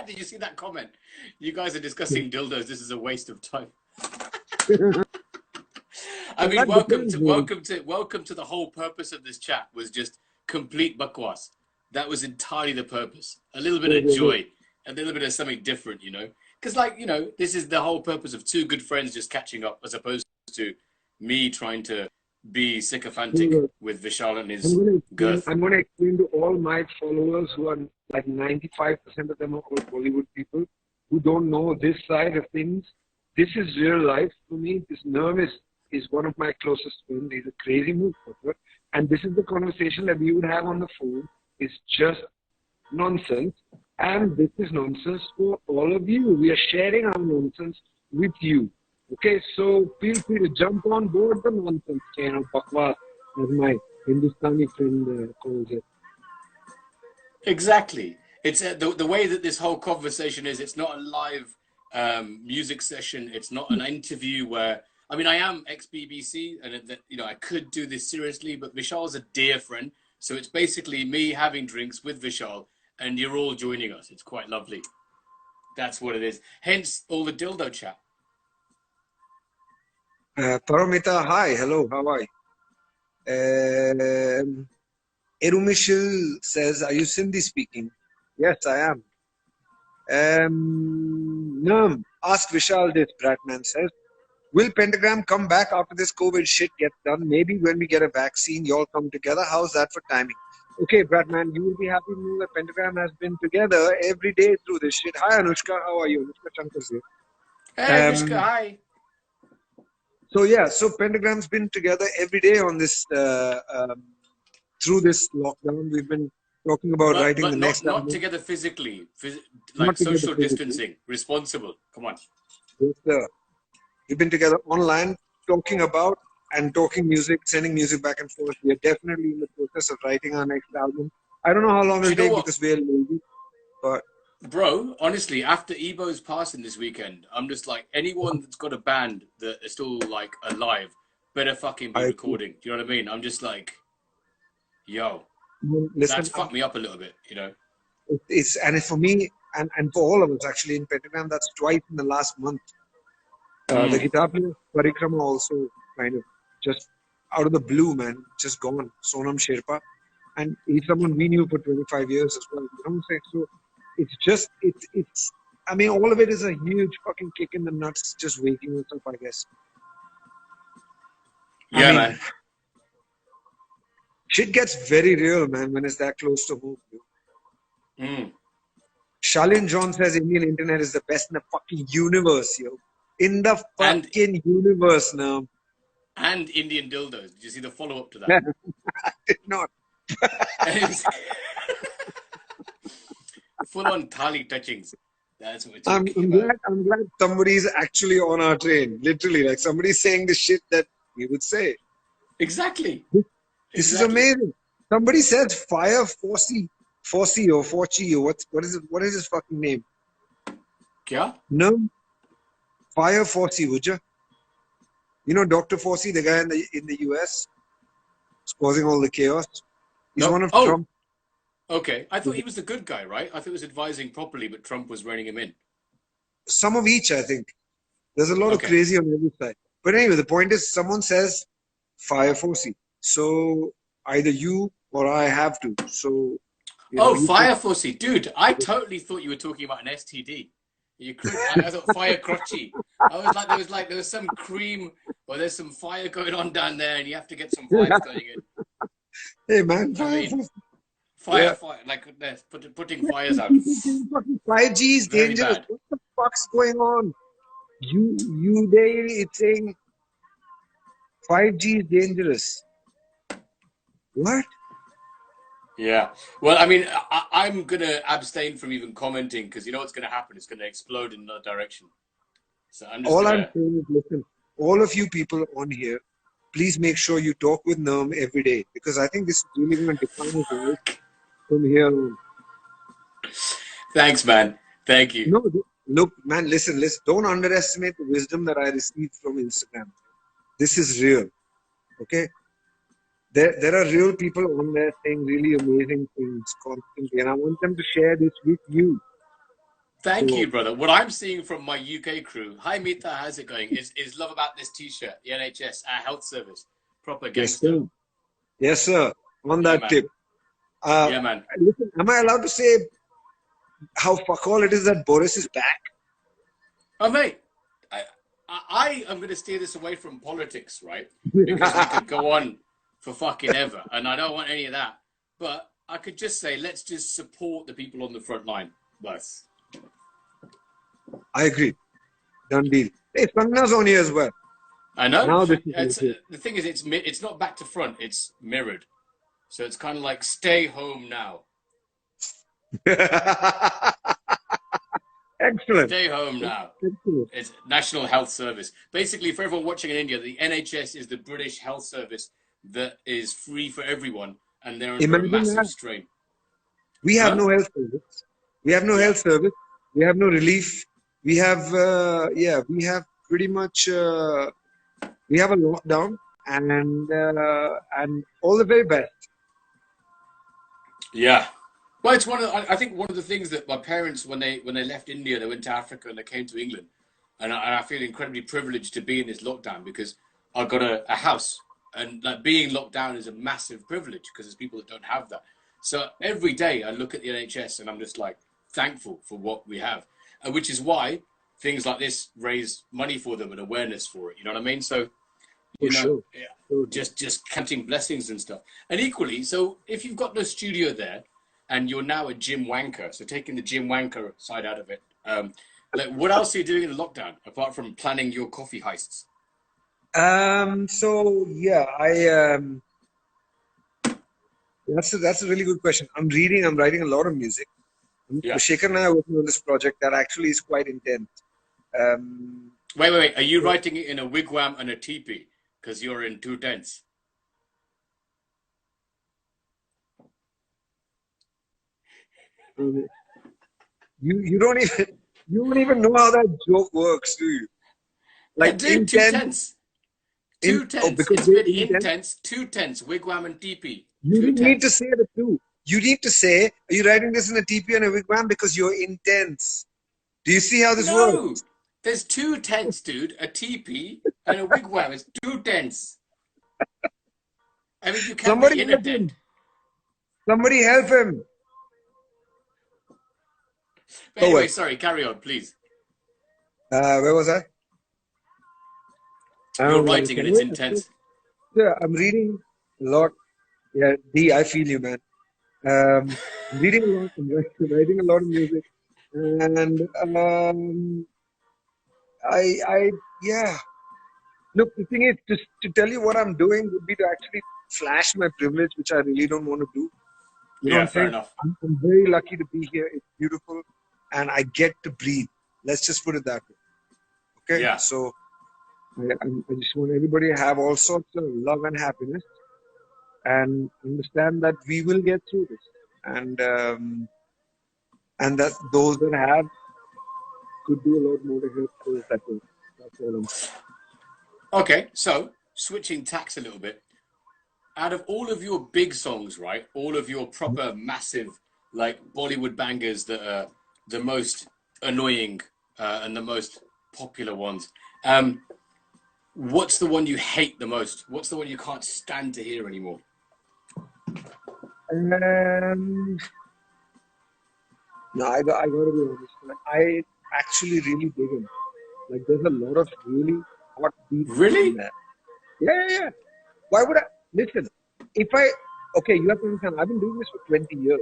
Did you see that comment? You guys are discussing dildos. This is a waste of time. I mean, welcome to the whole purpose of this chat was just complete bakwas. That was entirely the purpose. A little bit of joy, a little bit of something different, Because, this is the whole purpose of two good friends just catching up, as opposed to me trying to be sycophantic with Vishal and his girth. I'm going to explain to all my followers, who are like 95% of them are all Bollywood people, who don't know this side of things. This is real life for me. This Nerm is one of my closest friends. He's a crazy motherfucker. And this is the conversation that we would have on the phone. It's just nonsense. And this is nonsense for all of you. We are sharing our nonsense with you. Okay, so feel free to jump on board the nonsense chain of bakwas, as my Hindustani friend calls it. Exactly. It's the way that this whole conversation is. It's not a live music session. It's not an interview where, I mean, I am ex-BBC, and I could do this seriously, but Vishal's a dear friend. So it's basically me having drinks with Vishal, and you're all joining us. It's quite lovely. That's what it is. Hence all the dildo chat. Paramita, hi, hello, how are you? Erumishil says, are you Sindhi speaking? Yes, I am. Nerm, ask Vishal this, Bratman says. Will Pentagram come back after this COVID shit gets done? Maybe when we get a vaccine, you all come together. How's that for timing? Okay, Bratman, you will be happy to know that Pentagram has been together every day through this shit. Hi, Anushka, how are you? Anushka Chankar's here. Hey, Anushka, hi. So yeah, so Pentagram's been together every day on this, through this lockdown. We've been talking about writing the next album. Not together physically, like social distancing, responsible. Come on. Yes, sir. We've been together online, talking about and talking music, sending music back and forth. We are definitely in the process of writing our next album. I don't know how long it'll take because we're lazy, but... Bro, honestly, after Ebo's passing this weekend, I'm just like, anyone that's got a band that is still like alive better fucking be recording. Do you know what I mean? I'm just like, yo. Listen, That's fucked me up a little bit, you know. it's for me and for all of us actually in Pentagram. That's twice in the last month. The Mm. guitar player Parikrama also kind of just out of the blue, man, just gone. Sonam Sherpa, and he's someone we knew for 25 years as well. You know what I'm saying? So it's just it's. I mean, all of it is a huge fucking kick in the nuts, just waking us up, I guess. I Yeah, mean, man. shit gets very real, man, when it's that close to home. Mm. Shalin John says Indian internet is the best in the fucking universe, yo. In the And fucking universe now. Indian dildos. Did you see the follow up to that? I did not. And it was full on thali touchings. That's what we're talking about. I'm glad somebody's actually on our train. Literally, like somebody's saying the shit that we would say. Exactly. This is Exactly. amazing. Somebody says Fire Fossey or Forchi or what is his fucking name? Kya? No, Fire Fossey, would you? You know Dr. Fossey, the guy in the US, is causing all the chaos. He's No. one of Oh, Trump. okay. I thought he was the good guy, right? I thought he was advising properly, but Trump was reining him in. Some of each, I think. There's a lot of Okay. crazy on every side. But anyway, the point is, someone says Fire Fossey. So either you or I have to. So, Oh, you put. fire fussy. Dude, I totally thought you were talking about an STD. I thought fire crotchy. I was like, there was some cream or there's some fire going on down there and you have to get some vibes going in. Hey, man, I Fire mean, Fossey. Yeah. like putting fires out. 5G is Very dangerous. bad. What the fuck's going on? It's saying 5G is dangerous. What? Yeah. Well, I mean, I'm going to abstain from even commenting because you know what's going to happen? It's going to explode in another direction. So I'm just All going I'm to. saying is, listen, all of you people on here, please make sure you talk with Nerm every day because I think this is really going to define his life from here on. Thanks, man. Thank you. No, look, man, listen. Don't underestimate the wisdom that I received from Instagram. This is real. Okay? There are real people on there saying really amazing things constantly, and I want them to share this with you. Thank So, you, brother. What I'm seeing from my UK crew, hi Mita, how's it going? Is love about this T-shirt, the NHS, our health service, proper yes, gangster. sir. Yes, sir. On Yeah, that man. tip. Yeah, man. Listen, am I allowed to say how fuck all it is that Boris is back? Oh, mate, I am going to steer this away from politics, right? Because we could go on for fucking ever, and I don't want any of that. But I could just say, let's just support the people on the front line. Bas. I agree. Done deal. Hey, Sangna's on here as well. I know. Now this The thing is, it's not back to front; it's mirrored. So it's kind of like stay home now. Excellent. Stay home now. Excellent. It's National Health Service. Basically, for everyone watching in India, the NHS is the British health service that is free for everyone, and they're under a Imagine massive that. strain. We have Huh? no health service. We have no Yeah. health service. We have no relief. We have, we have pretty much, we have a lockdown and all the very best. Yeah. Well, it's I think one of the things that my parents, when they left India, they went to Africa and they came to England, and I feel incredibly privileged to be in this lockdown because I got a house, and like being locked down is a massive privilege because there's people that don't have that. So every day I look at the NHS and I'm just like thankful for what we have, and which is why things like this raise money for them and awareness for it. You know what I mean? So For sure. yeah, just counting blessings and stuff. And equally, so if you've got no studio there and you're now a gym wanker, so taking the gym wanker side out of it, like what else are you doing in the lockdown apart from planning your coffee heists? So yeah, that's a really good question. I'm writing a lot of music. Yeah. Shekhar and I are working on this project that actually is quite intense. Wait. Are you writing it in a wigwam and a teepee? Because you're in 2 tents. You don't even know how that joke works, do you? Like Yeah, dude, 2 intense tents. 2 tents. because It's they're been intense. intense. 2 tents, wigwam and teepee. You Too didn't need to intense. say the two. You need to say, are you writing this in a TP and a wigwam? Because you're intense. Do you see how this No, works? there's two tents, dude. A teepee and a wigwam. It's two tents. I mean, you can be Somebody in a help him. tent. Somebody help him. But Oh anyway, well. sorry, carry on, please. Where was I? I You're don't know. writing and it's intense. Yeah, I'm reading a lot. Yeah, D, I feel you, man. I'm reading a lot. I'm writing a lot of music, and yeah. Look, the thing is, to tell you what I'm doing would be to actually flash my privilege, which I really don't want to do. You know what Yeah, I'm fair saying? enough. I'm very lucky to be here. It's beautiful, and I get to breathe. Let's just put it that way. Okay, Yeah. so I just want everybody to have all sorts of love and happiness, and understand that we will get through this, and that those that have could do a lot more to help those that don't. That's all I'm saying. Okay, so switching tacks a little bit. Out of all of your big songs, right? All of your proper massive like Bollywood bangers that are the most annoying and the most popular ones. What's the one you hate the most? What's the one you can't stand to hear anymore? No, I got to be honest, man. I actually really dig him. Like, there's a lot of really hot beats in Really? there. Yeah. Why would I listen? If I okay, you have to understand. I've been doing this for 20 years.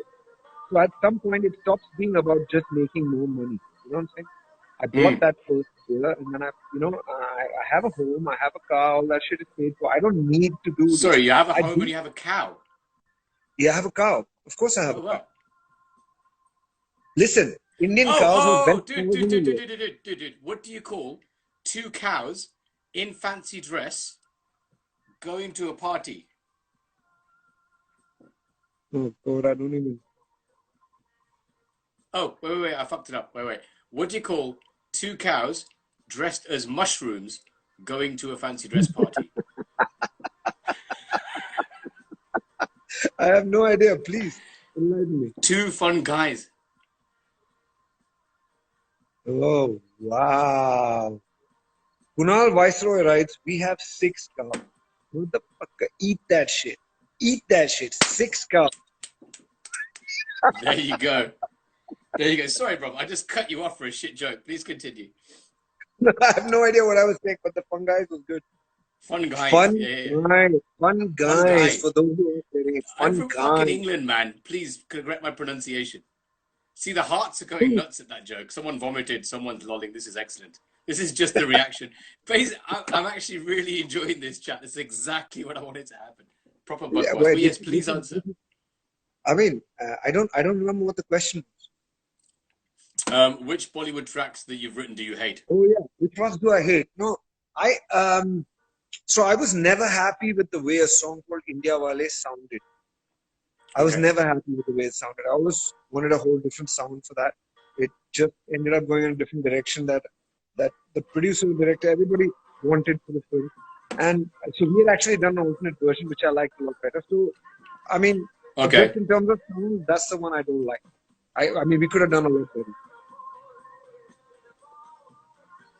So at some point, it stops being about just making more money. You know what I'm saying? I bought Mm. that first year, and then I have a home, I have a car, all that shit is paid for. I don't need to do this. Sorry, you have a I home do. and you have a cow. Yeah, I have a cow. Of course, I have Oh a cow. wow. Listen, Indian cows are the Oh, best dude, cows dude, in the dude, dude, world. dude, dude, dude, dude. What do you call two cows in fancy dress going to a party? Oh God, I don't even. Oh, wait, I fucked it up. Wait. What do you call two cows dressed as mushrooms going to a fancy dress party? I have no idea. Please enlighten me. Two fun guys. Oh wow. Kunal Viceroy writes, we have 6 cows. Motherfucker, eat that shit. Eat that shit. 6 cows. There you go. There you go. Sorry, bro. I just cut you off for a shit joke. Please continue. I have no idea what I was saying, but the fun guys was good. Fun guys. Fun Yeah. guys. Fun Fun guys. guys. For those who are saying I'm fun from fucking guys. England, man. Please correct my pronunciation. See, the hearts are going nuts at that joke. Someone vomited, someone's lolling. This is excellent. This is just the reaction. I'm actually really enjoying this chat. This is exactly what I wanted to happen. Proper Yeah, bugboss. well, But yes, please answer. I mean, I don't remember what the question Which Bollywood tracks that you've written do you hate? Oh yeah, which ones do I hate? No, I so I was never happy with the way a song called India Wale sounded. I was Okay. never happy with the way it sounded. I always wanted a whole different sound for that. It just ended up going in a different direction that the producer, the director, everybody wanted for the film. And so we had actually done an alternate version, which I liked a lot better. So I mean, just Okay. in terms of sound, that's the one I don't like. I mean, we could have done a lot better.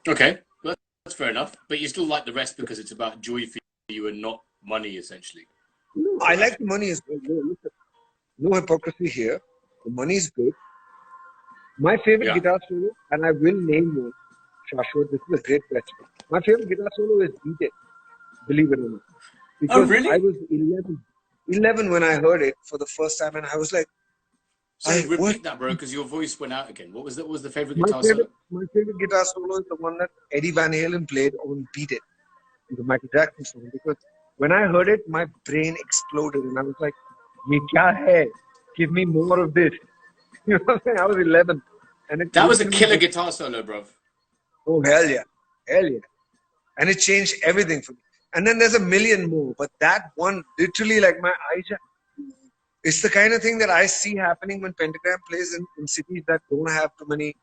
Okay. Well, that's fair enough. But you still like the rest because it's about joy for you and not money, essentially. No, I like the money as well. No hypocrisy here. The money is good. My favorite Yeah. guitar solo, and I will name one, Shashwat, this is a great question. My favorite guitar solo is Beat It, believe it or not. Oh, Because I really? was 11 when I heard it for the first time, and I was like, Sorry, what? repeat that, bro, because your voice went out again. What was that? What was the favorite guitar solo? My favorite guitar solo is the one that Eddie Van Halen played on Beat It, the Michael Jackson song. Because when I heard it, my brain exploded, and I was like, "Ye kya hai? Give me more of this." You know what I'm saying? I was 11, and it That was a literally killer just, guitar solo, bro. oh hell yeah, hell yeah, and it changed everything for me. And then there's a million more, but that one literally, like my eyes. It's the kind of thing that I see happening when Pentagram plays in cities that don't have too many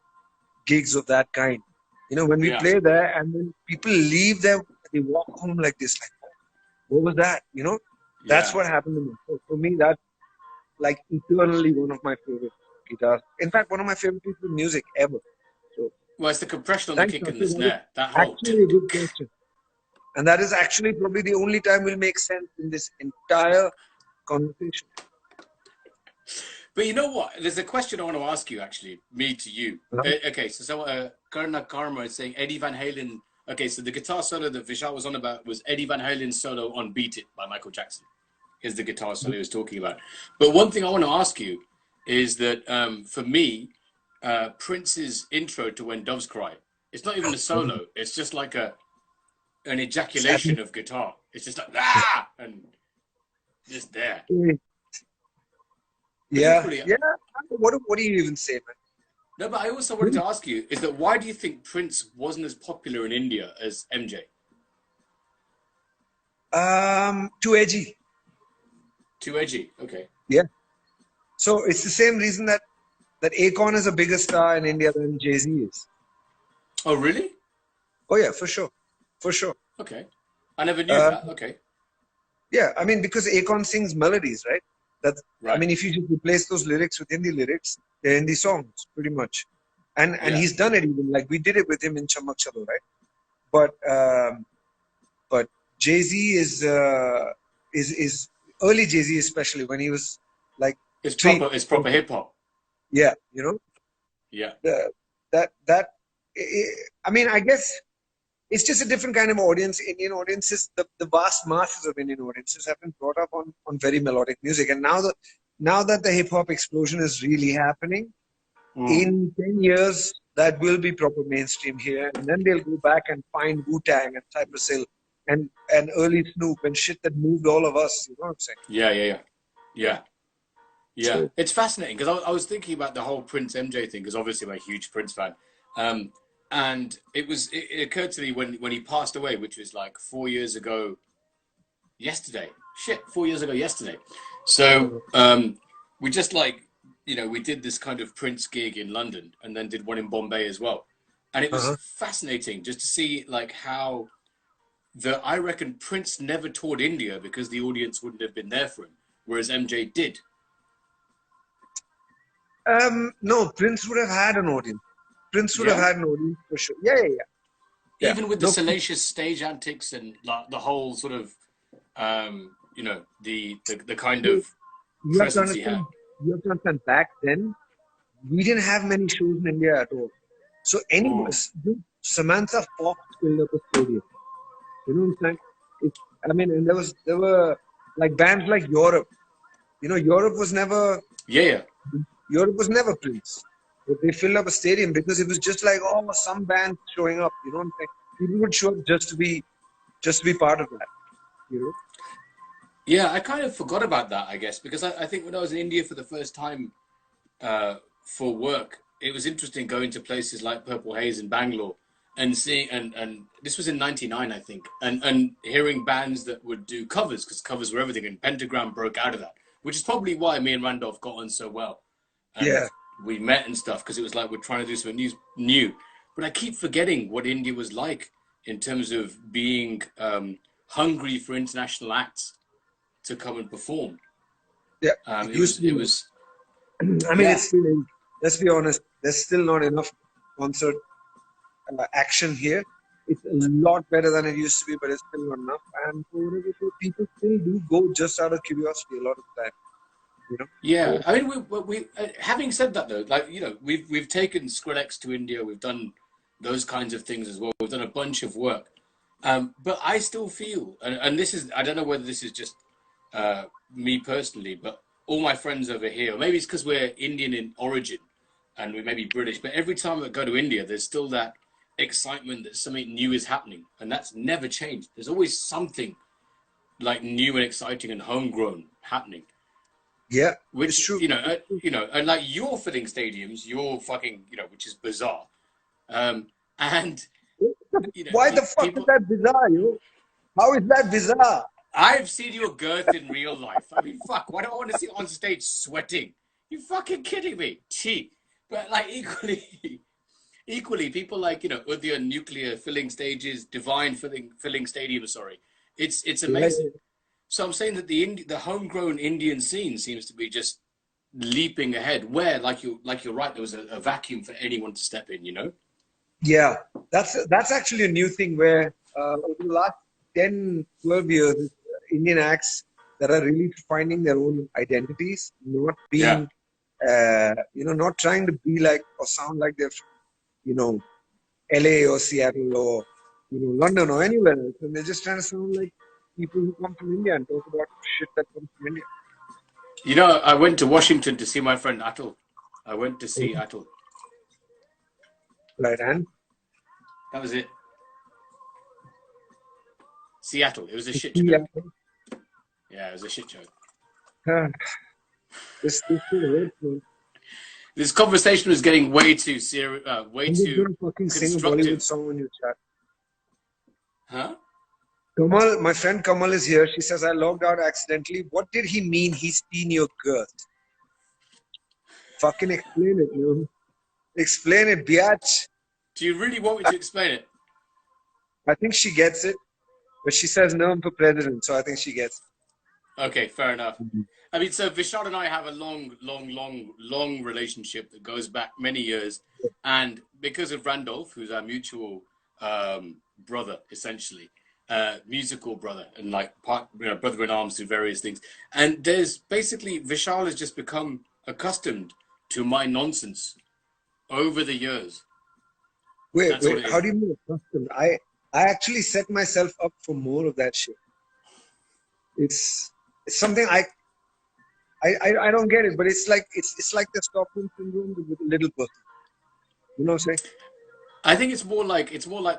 gigs of that kind. You know, when we Yeah. play there and then people leave there, they walk home like this, like, what was that? You know? That's Yeah. what happened to me. So for me, that's like eternally one of my favorite guitars. In fact, one of my favorite pieces of music ever. So Well, it's the compression on the thanks, kick and the Shashi. That is snare. That whole. actually a good question. And that is actually probably the only time will make sense in this entire conversation. But you know what? There's a question I want to ask you, actually, me to you. Uh-huh. Okay, so Karna Karma is saying Eddie Van Halen. Okay, so the guitar solo that Vishal was on about was Eddie Van Halen's solo on Beat It by Michael Jackson. Is the guitar solo he was talking about. But one thing I want to ask you is that for me, Prince's intro to When Doves Cry, it's not even a solo. It's just like an ejaculation of guitar. It's just like, ah! And just there. But Yeah, equally, yeah. What do you even say, man? no, but I also wanted to ask you is that why do you think Prince wasn't as popular in India as MJ? Too edgy. Too edgy. Okay. Yeah. So it's the same reason that Akon is a bigger star in India than Jay-Z is. Oh, really? Oh yeah, for sure, for sure. Okay. I never knew that. Okay. Yeah, I mean because Akon sings melodies, right? That's Right. I mean if you just replace those lyrics with Hindi lyrics, they're Hindi songs pretty much. And Yeah. he's done it even like we did it with him in Chamak Chalo, right? But Jay-Z is early Jay-Z especially when he was like It's three. proper. It's proper hip hop. Yeah, you know. Yeah. I mean, I guess it's just a different kind of audience. Indian audiences, the vast masses of Indian audiences have been brought up on very melodic music, and now that the hip hop explosion is really happening, in 10 years that will be proper mainstream here, and then they'll go back and find Wu-Tang and Cypress Hill and early Snoop and shit that moved all of us. You know what I'm saying? Yeah. So, It's fascinating because I was thinking about the whole Prince MJ thing because obviously I'm a huge Prince fan, and it occurred to me when he passed away, which was like 4 years ago yesterday. Shit, 4 years ago yesterday. So we just we did this kind of Prince gig in London and then did one in Bombay as well, and it was fascinating just to see like how I reckon Prince never toured India because the audience wouldn't have been there for him, whereas MJ did. no, Prince would have had an audience. Prince would have had an audience for sure. Yeah. Even with the salacious stage antics and like, the whole sort of, the kind of presence he had. You have to understand, back then, we didn't have many shows in India at all. So Samantha Fox filled up a stadium. You know what I'm saying? And there were like bands like Europe. You know, Europe was never Prince. But they filled up a stadium because it was just like, oh, some bands showing up. You know what I'm saying? People would show up just to be part of that. You know? Yeah, I kind of forgot about that, I guess, because I think when I was in India for the first time for work, it was interesting going to places like Purple Haze in Bangalore and seeing, and this was in '99, I think, and hearing bands that would do covers, because covers were everything, and Pentagram broke out of that, which is probably why me and Randolph got on so well. And we met and stuff, because it was like we're trying to do something new. But I keep forgetting what India was like in terms of being hungry for international acts to come and perform. Yeah, it was. I mean, it's still. Let's be honest. There's still not enough concert action here. It's a lot better than it used to be, but it's still not enough. And for whatever people still do go just out of curiosity a lot of the time. You know? Yeah, I mean, we having said that though, like we've taken Skrillex to India. We've done those kinds of things as well. We've done a bunch of work, but I still feel, and this is, I don't know whether this is just me personally, but all my friends over here, maybe it's because we're Indian in origin and we may be British, but every time I go to India, there's still that excitement that something new is happening, and that's never changed. There's always something like new and exciting and homegrown happening. Yeah, which it's true. And like you're filling stadiums, you're fucking, which is bizarre. And why the fuck is that bizarre, yo? How is that bizarre? I've seen your girth in real life. I mean, fuck, why do I want to see on stage sweating? You fucking kidding me? Gee. But like equally, people like, with your nuclear filling stages, divine filling stadiums, sorry. It's amazing. So I'm saying that the homegrown Indian scene seems to be just leaping ahead. Where, like you're right, there was a vacuum for anyone to step in. You know? Yeah, that's actually a new thing where over the last 10, 12 years, Indian acts that are really finding their own identities, not Yeah. being, not trying to be like or sound like they're, you know, LA or Seattle or, London or anywhere else. And they're just trying to sound like people who come from India and talk about shit that comes from India. You know, I went to Washington to see my friend Atul. I went to see Atul. Right, and That was it. Seattle. It was a shit show. yeah, Yeah, it was a shit show. this shit hurts. This conversation was getting way too serious, way I'm just too gonna fucking sing a constructive. Bollywood song when you chat. Huh? Kamal, my friend Kamal is here. She says, I logged out accidentally. What did he mean he's seen your girth? Fucking explain it, man. Explain it, biatch. Do you really want me to explain it? I think she gets it. But she says Nerm for president, so I think she gets it. Okay, fair enough. I mean, so Vishal and I have a long relationship that goes back many years. And because of Randolph, who's our mutual brother, essentially, musical brother, and like brother in arms to various things. And there's basically, Vishal has just become accustomed to my nonsense over the years. Wait, how do you mean accustomed? I actually set myself up for more of that shit. It's something I don't get it, but it's like the Stockholm syndrome with a little person. You know what I'm saying? I think it's more like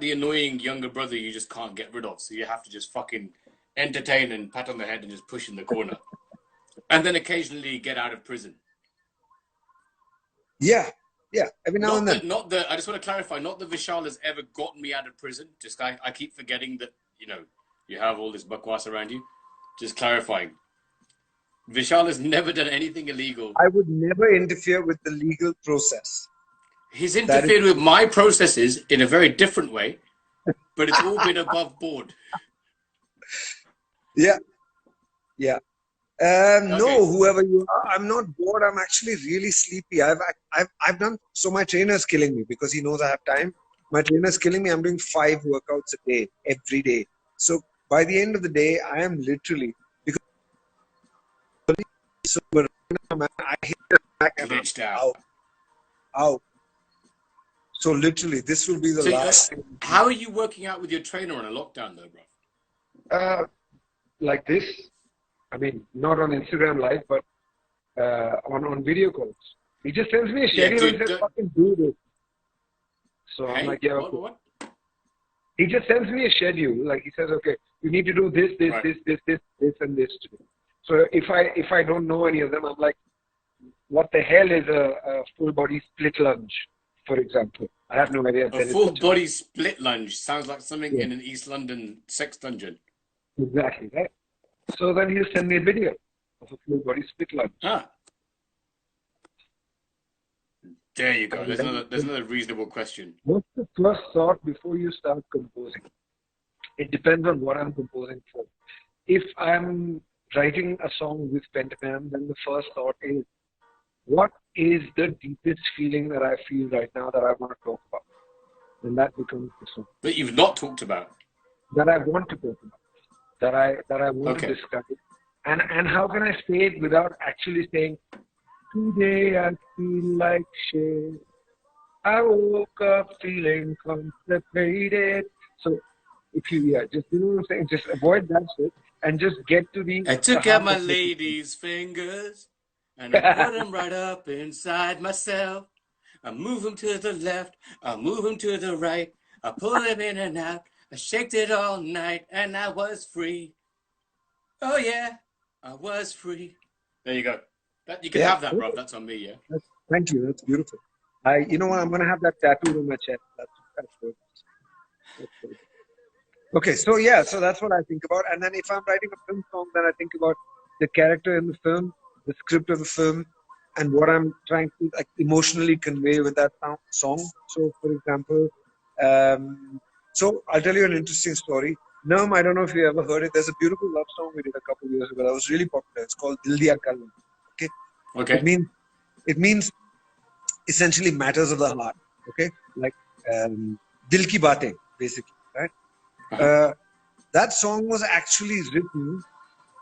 the annoying younger brother you just can't get rid of, so you have to just fucking entertain and pat on the head and just push in the corner, and then occasionally get out of prison. Yeah. Every now and then. I just want to clarify. Not that Vishal has ever gotten me out of prison. Just I keep forgetting that you have all this bakwas around you. Just clarifying. Vishal has never done anything illegal. I would never interfere with the legal process. He's interfered with my processes in a very different way, but it's all been above board. Yeah. Okay. No, whoever you are, I'm not bored. I'm actually really sleepy. I've done, so my trainer's killing me because he knows I have time. My trainer's killing me. I'm doing 5 workouts a day, every day. So by the end of the day, I am literally, because I hit the back and I'm out. So literally, this will be the last thing. How are you working out with your trainer on a lockdown though, bro? Like this. I mean, not on Instagram Live, but on video calls. He just sends me a schedule and says, fucking do this. So I'm like, yeah, okay. What? He just sends me a schedule. Like he says, okay, you need to do this, and this today. So if I don't know any of them, I'm like, what the hell is a full body split lunge, for example? I have no idea. A full body split lunge sounds like something in an East London sex dungeon. Exactly, right? So then he'll send me a video of a full body split lunge. Ah. There you go. There's another reasonable question. What's the first thought before you start composing? It depends on what I'm composing for. If I'm writing a song with Pentagram, then the first thought is, what is the deepest feeling that I feel right now that I want to talk about? And that becomes the song. That you've not talked about. That I want to talk about. That I want to discuss it. And how can I say it without actually saying, today I feel like shit. I woke up feeling constipated. So if you just you know what I'm saying, just avoid that shit and just get to the. I took out my lady's fingers and I put them right up inside myself. I move them to the left, I move them to the right, I pull them in and out. I shaked it all night and I was free. Oh yeah, I was free. There you go. You can have that, bro. That's on me, yeah. Thank you. That's beautiful. You know what? I'm gonna have that tattooed on my chest. That's good. Okay, so that's what I think about. And then if I'm writing a film song, then I think about the character in the film, the script of the film, and what I'm trying to emotionally convey with that song. So, for example, so I'll tell you an interesting story. Nerm, I don't know if you ever heard it. There's a beautiful love song we did a couple of years ago that was really popular. It's called Dil Diya Kalam. Okay. Okay. It means essentially matters of the heart. Okay. Like Dil Ki Baatein, basically. Right. That song was actually written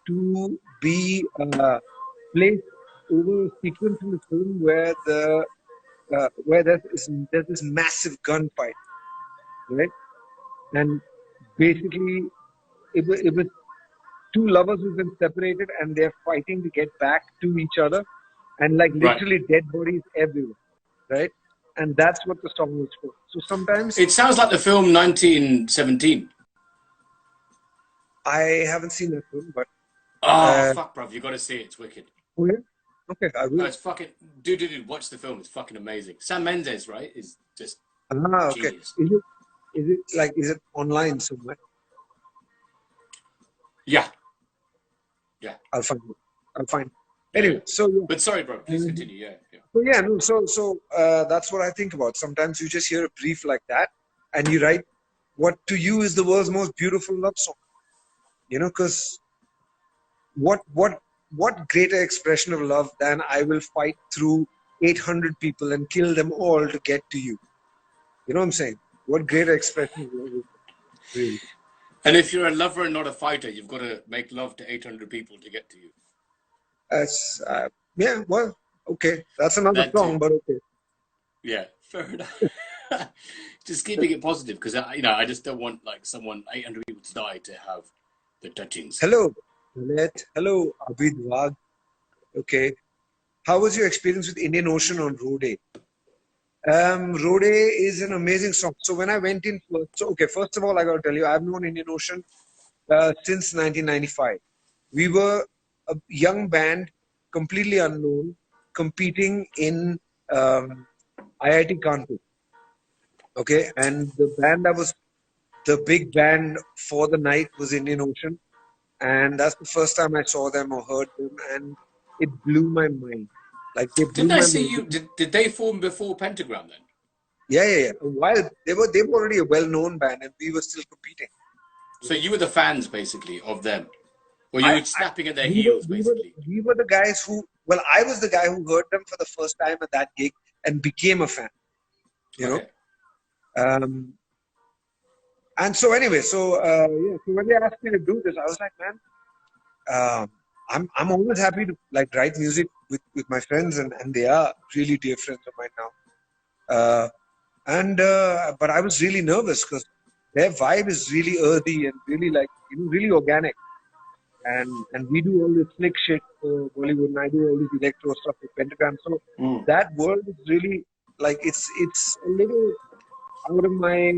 to be placed over a sequence in the film where there's this massive gunfight, right? And basically, it was two lovers who've been separated and they're fighting to get back to each other, and like literally dead bodies everywhere, right? And that's what the song was for. So sometimes it sounds like the film 1917. I haven't seen that film, but fuck, bruv, you got to see it. It's wicked. Oh yeah, okay, I will. No, it's fucking dude, watch the film. It's fucking amazing. Sam Mendes, right, is just okay. genius. Is it online somewhere? Yeah. I'll find it. Anyway, so yeah. But sorry, bro. Please continue. Yeah. So yeah, no. So that's what I think about. Sometimes you just hear a brief like that, and you write what to you is the world's most beautiful love song. You know, because what greater expression of love than I will fight through 800 people and kill them all to get to you? You know what I'm saying? What greater expression of love is that, really? And if you're a lover and not a fighter, you've got to make love to 800 people to get to you. That's yeah. Well, okay. That's another song, but okay. Yeah, fair enough. Just keeping it positive, because I just don't want like 800 people to die to have the touchings. Hello, hello, Abid Wag. Okay, how was your experience with Indian Ocean on Road A? Road A is an amazing song. So when I went in first of all, I got to tell you, I've known Indian Ocean since 1995. We were a young band, completely unknown, competing in IIT Kanpur. Okay, and the band that was the big band for the night was Indian Ocean, and that's the first time I saw them or heard them, and it blew my mind. Like didn't I see you? Did they form before Pentagram then? Yeah. While they were already a well-known band, and we were still competing. So you were the fans basically of them, or you were snapping at their heels basically. We were the guys who. Well, I was the guy who heard them for the first time at that gig and became a fan. You know. And so anyway, so when they asked me to do this, I was like, man, I'm always happy to like write music with my friends, and they are really dear friends of mine now. But I was really nervous because their vibe is really earthy and really like really organic. And we do all this slick shit for Bollywood, and I do all this electro stuff with Pentagram. So that world is really like it's a little out of my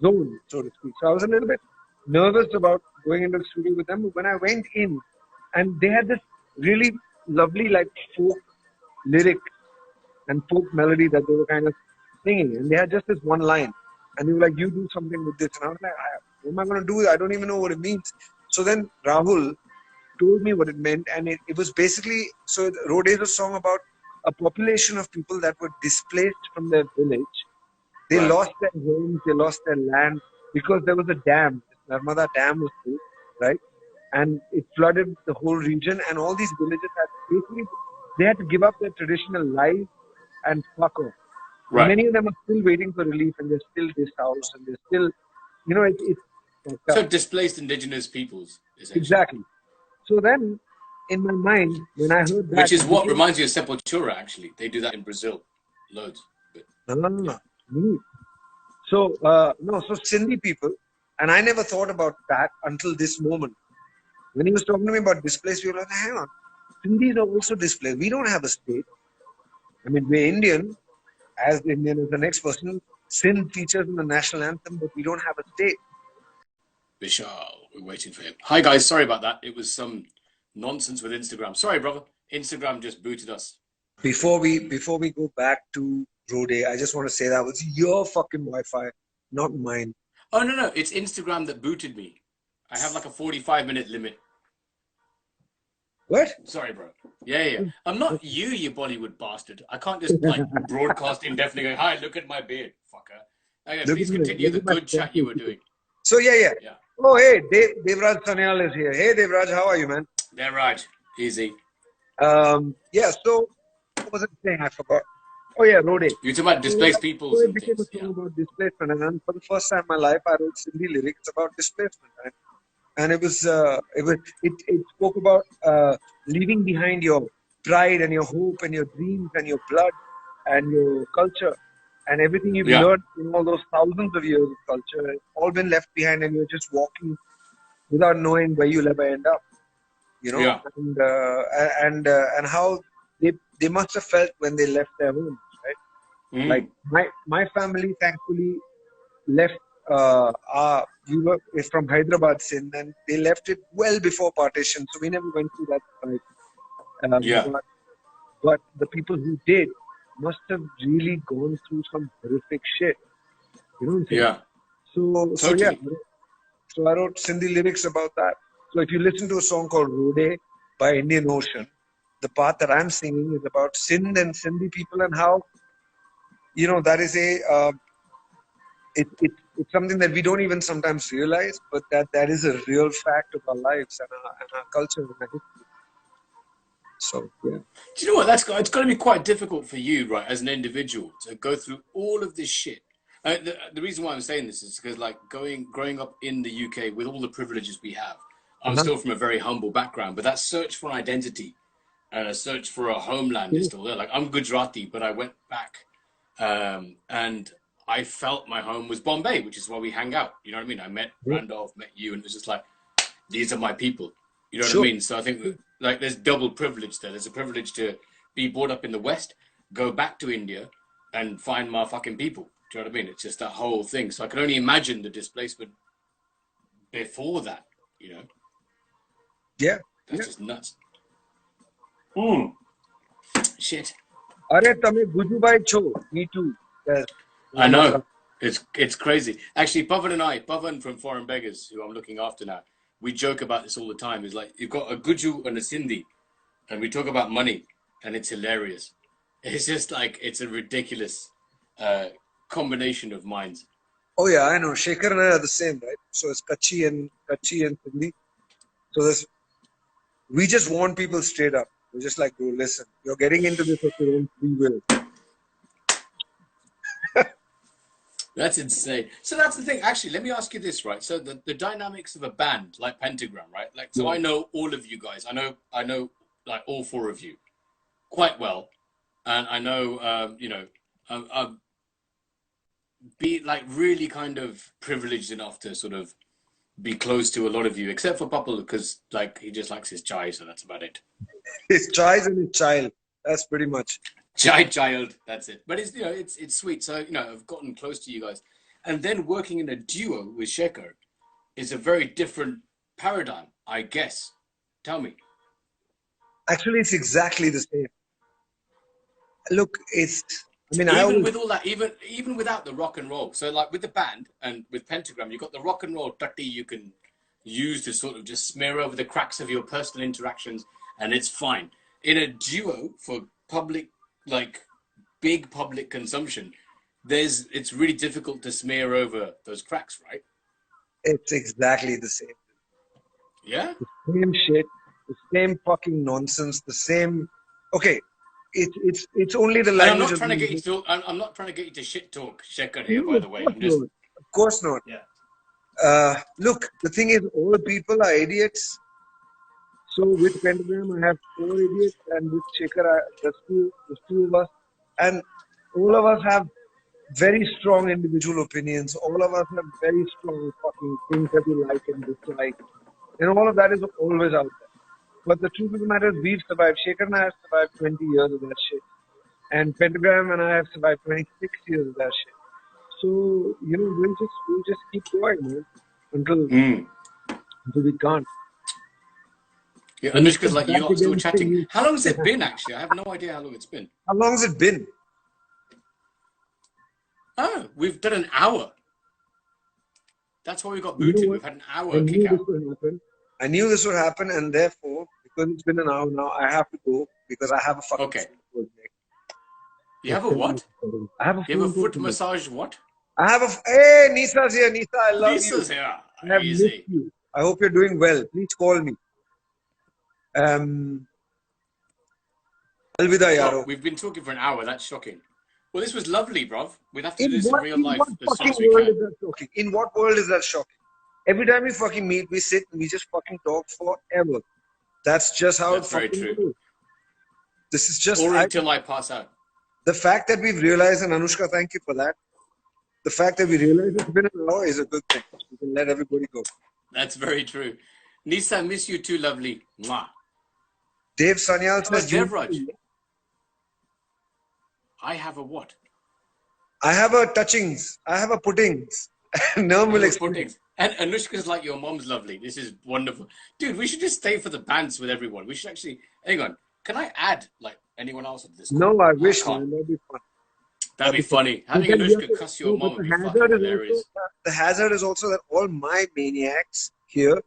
zone, so to speak. So I was a little bit nervous about going into the studio with them. But when I went in, and they had this really lovely like folk lyric and folk melody that they were kind of singing, and they had just this one line, and they were like, "You do something with this," and I was like, "What am I going to do? I don't even know what it means." So then Rahul told me what it meant, and it was basically Road is a song about a population of people that were displaced from their village. They lost their homes, they lost their land because there was a dam. The Narmada Dam was built, right? And it flooded the whole region, and all these villages had to give up their traditional life and fuck off. Right. Many of them are still waiting for relief, and they're still dishoused, and they're still, it's so displaced indigenous peoples, essentially. Exactly. So then, in my mind, when I heard that, which is what reminds you of Sepultura. Actually, they do that in Brazil, loads. So so Sindhi people, and I never thought about that until this moment. When he was talking to me about displaced people, I was like, hang on, Sindhis are also displaced. We don't have a state. I mean, we're Indian, as Indian as the next person. Sindh features in the national anthem, but we don't have a state. Vishal, we're waiting for him. Hi guys, sorry about that. It was some nonsense with Instagram. Sorry, brother. Instagram just booted us. Before we go back to Road A, I just want to say that was your fucking Wi-Fi, not mine. Oh no, it's Instagram that booted me. I have like a 45-minute limit. What? Sorry, bro. Yeah. I'm not you Bollywood bastard. I can't just like broadcast indefinitely going, hi, look at my beard, fucker. Okay, please continue the good chat you were doing. So yeah. Yeah. Oh hey, Devraj Sanyal is here. Hey Devraj, how are you, man? They're right. Easy. Yeah. So what was I saying? I forgot. Oh yeah, Road A. You're talking about So, displaced so peoples it and became a things. Yeah. song about displacement, and then for the first time in my life, I wrote Sindhi lyrics about displacement, and it spoke about leaving behind your pride and your hope and your dreams and your blood and your culture and everything you've Yeah. learned in all those thousands of years of culture. It's all been left behind, and you're just walking without knowing where you'll ever end up. You know, Yeah. and how they must have felt when they left their homes, right? Like Mm. my family, thankfully, left. We were from Hyderabad, Sindh, and they left it well before partition, so we never went through that fight. Yeah. But the people who did must have really gone through some horrific shit. You know what I'm saying? Yeah. So yeah. Totally. So I wrote Sindhi lyrics about that. So if you listen to a song called Rode by Indian Ocean, the part that I'm singing is about Sindh and Sindhi people and how, that is it's something that we don't even sometimes realize, but that is a real fact of our lives and our culture and our history. So yeah. Do you know what? It's got to be quite difficult for you, right, as an individual, to go through all of this shit. The reason why I'm saying this is because, like, growing up in the UK with all the privileges we have, I'm Uh-huh. still from a very humble background, but that search for identity and a search for a homeland is still there. Like, I'm Gujarati, but I went back, and I felt my home was Bombay, which is why we hang out. You know what I mean? I met Yeah. Randolph, met you, and it was just like, these are my people. You know what I Sure. mean? So I think like there's double privilege there. There's a privilege to be brought up in the West, go back to India, and find my fucking people. Do you know what I mean? It's just that whole thing. So I can only imagine the displacement before that. You know, Yeah. that's Yeah. just nuts. Mm. Shit. Are tame Gujubai cho. Me too. Yes. I know. It's crazy. Actually, Pavan from Foreign Beggars, who I'm looking after now, we joke about this all the time. Is like you've got a Guju and a Sindhi, and we talk about money, and it's hilarious. It's just like it's a ridiculous combination of minds. Oh yeah, I know. Shekhar and I are the same, right? So it's Kachi and Sindhi. So we just warn people straight up. We're just like, bro, listen, you're getting into this of your own free will. That's insane. So that's the thing. Actually, let me ask you this, right? So the dynamics of a band like Pentagram, right? Like, so Yeah. I know all of you guys. I know like all four of you quite well, and I know I'm be like really kind of privileged enough to sort of be close to a lot of you, except for Papa because like he just likes his chai, so that's about it. His choice and his child. That's pretty much. Child, that's it. But it's it's sweet. So I've gotten close to you guys, and then working in a duo with Shekhar is a very different paradigm, I guess. Tell me. Actually, it's exactly the same. Look, I Even always, with all that, even without the rock and roll. So like with the band and with Pentagram, you've got the rock and roll tutty you can use to sort of just smear over the cracks of your personal interactions, and it's fine. In a duo for public, like big public consumption, it's really difficult to smear over those cracks, right? it's exactly the same. Yeah. The same shit, the same fucking nonsense, the same. Okay, it's only the And I'm language not of the trying to get you music. to. I'm not trying to get you to shit talk Shekhar here, No, by of the way. course I'm just. not. Of course not. Yeah. Look, the thing is, all people are idiots. So with Pentagram, I have four idiots, and with Shekhar, there's two of us, and all of us have very strong individual opinions. All of us have very strong fucking things that we like and dislike, and all of that is always out there. But the truth of the matter is, we've survived. Shekhar and I have survived 20 years of that shit, and Pentagram and I have survived 26 years of that shit. So we'll just keep going, man, until Mm. until we can't. Yeah, When we Anushka's put like, back you're still against chatting. the How long has it been, actually? I have no idea how long it's been. How long has it been? Oh, we've done an hour. That's why we got You know booted. what? We've had an I hour knew kick this out. would happen. I knew this would happen, and therefore, because it's been an hour now, I have to go because I have a fucking Okay. phone call. You have a what? I have a You have a phone call foot to make. massage what? I have a. Hey, Nisa's here. Nisa, I love you. Lisa's here. I have missed Easy. you. I hope you're doing well. Please call me. Alvida, Bro, yaro. we've been talking for an hour. That's shocking. Well, this was lovely, bruv. We'd have to do In this in what, real in life what as soon fucking as we world is can. that shocking? In what world is that shocking? Every time we fucking meet, we sit and we just fucking talk forever. That's just how it That's very fucking true. goes. This is just Or until I pass out. the fact that we've realized, and Anushka, thank you for that. The fact that we realize it's been an hour is a good thing. We can let everybody go. That's very true. Nisa, miss you too, lovely. Mwah. Dave Sanyal Oh, says, Devraj. I have a what? I have a touchings. I have a puttings. Nerm will explain. Puddings. And Anushka's like, your mom's lovely. This is wonderful. Dude, we should just stay for the bands with everyone. We should actually, hang on. Can I add like anyone else on this? No, I wish, can't. man. That'd be fun. That'd be funny. Having Anushka cuss your mom would be fucking hilarious. The hazard is also that all my maniacs here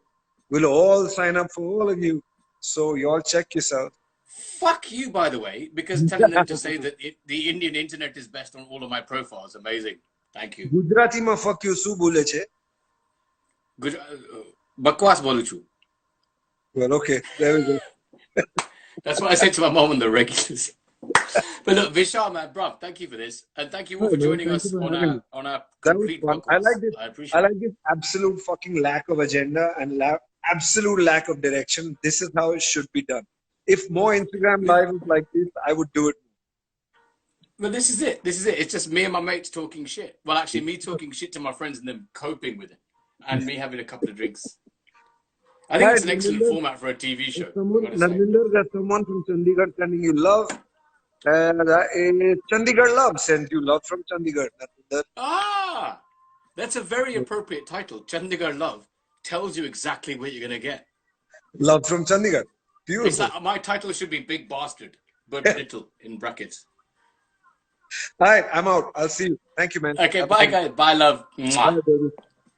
will all sign up for all of you. So you all check yourself. Fuck you, by the way, because telling them to say that the Indian internet is best on all of my profiles. Amazing. Thank you. Gujarati ma fuck you su bole che. Bakwas bolu chu. Well, okay. There we go. That's what I said to my mom on the regulars. But look, Vishal, man, bruv, thank you for this. And thank you all for joining us on our complete podcast. I like this. I appreciate I like this absolute fucking lack of agenda and absolute lack of direction. This is how it should be done. If more Instagram live was like this, I would do it. Well, this is it. This is it. It's just me and my mates talking shit. Well, actually, me talking shit to my friends and them coping with it. And me having a couple of drinks. I think it's an excellent format for a TV show. Narminder, there's someone from Chandigarh sending you love. Chandigarh Love sent you love from Chandigarh. Narminder. Ah! That's a very appropriate title. Chandigarh Love tells you exactly what you're going to get. Love from Chandigarh. Beautiful. It's like, my title should be Big Bastard, but little in brackets. All right, I'm out. I'll see you. Thank you, man. Okay, bye, guys. Bye, love. Mwah. Bye, baby.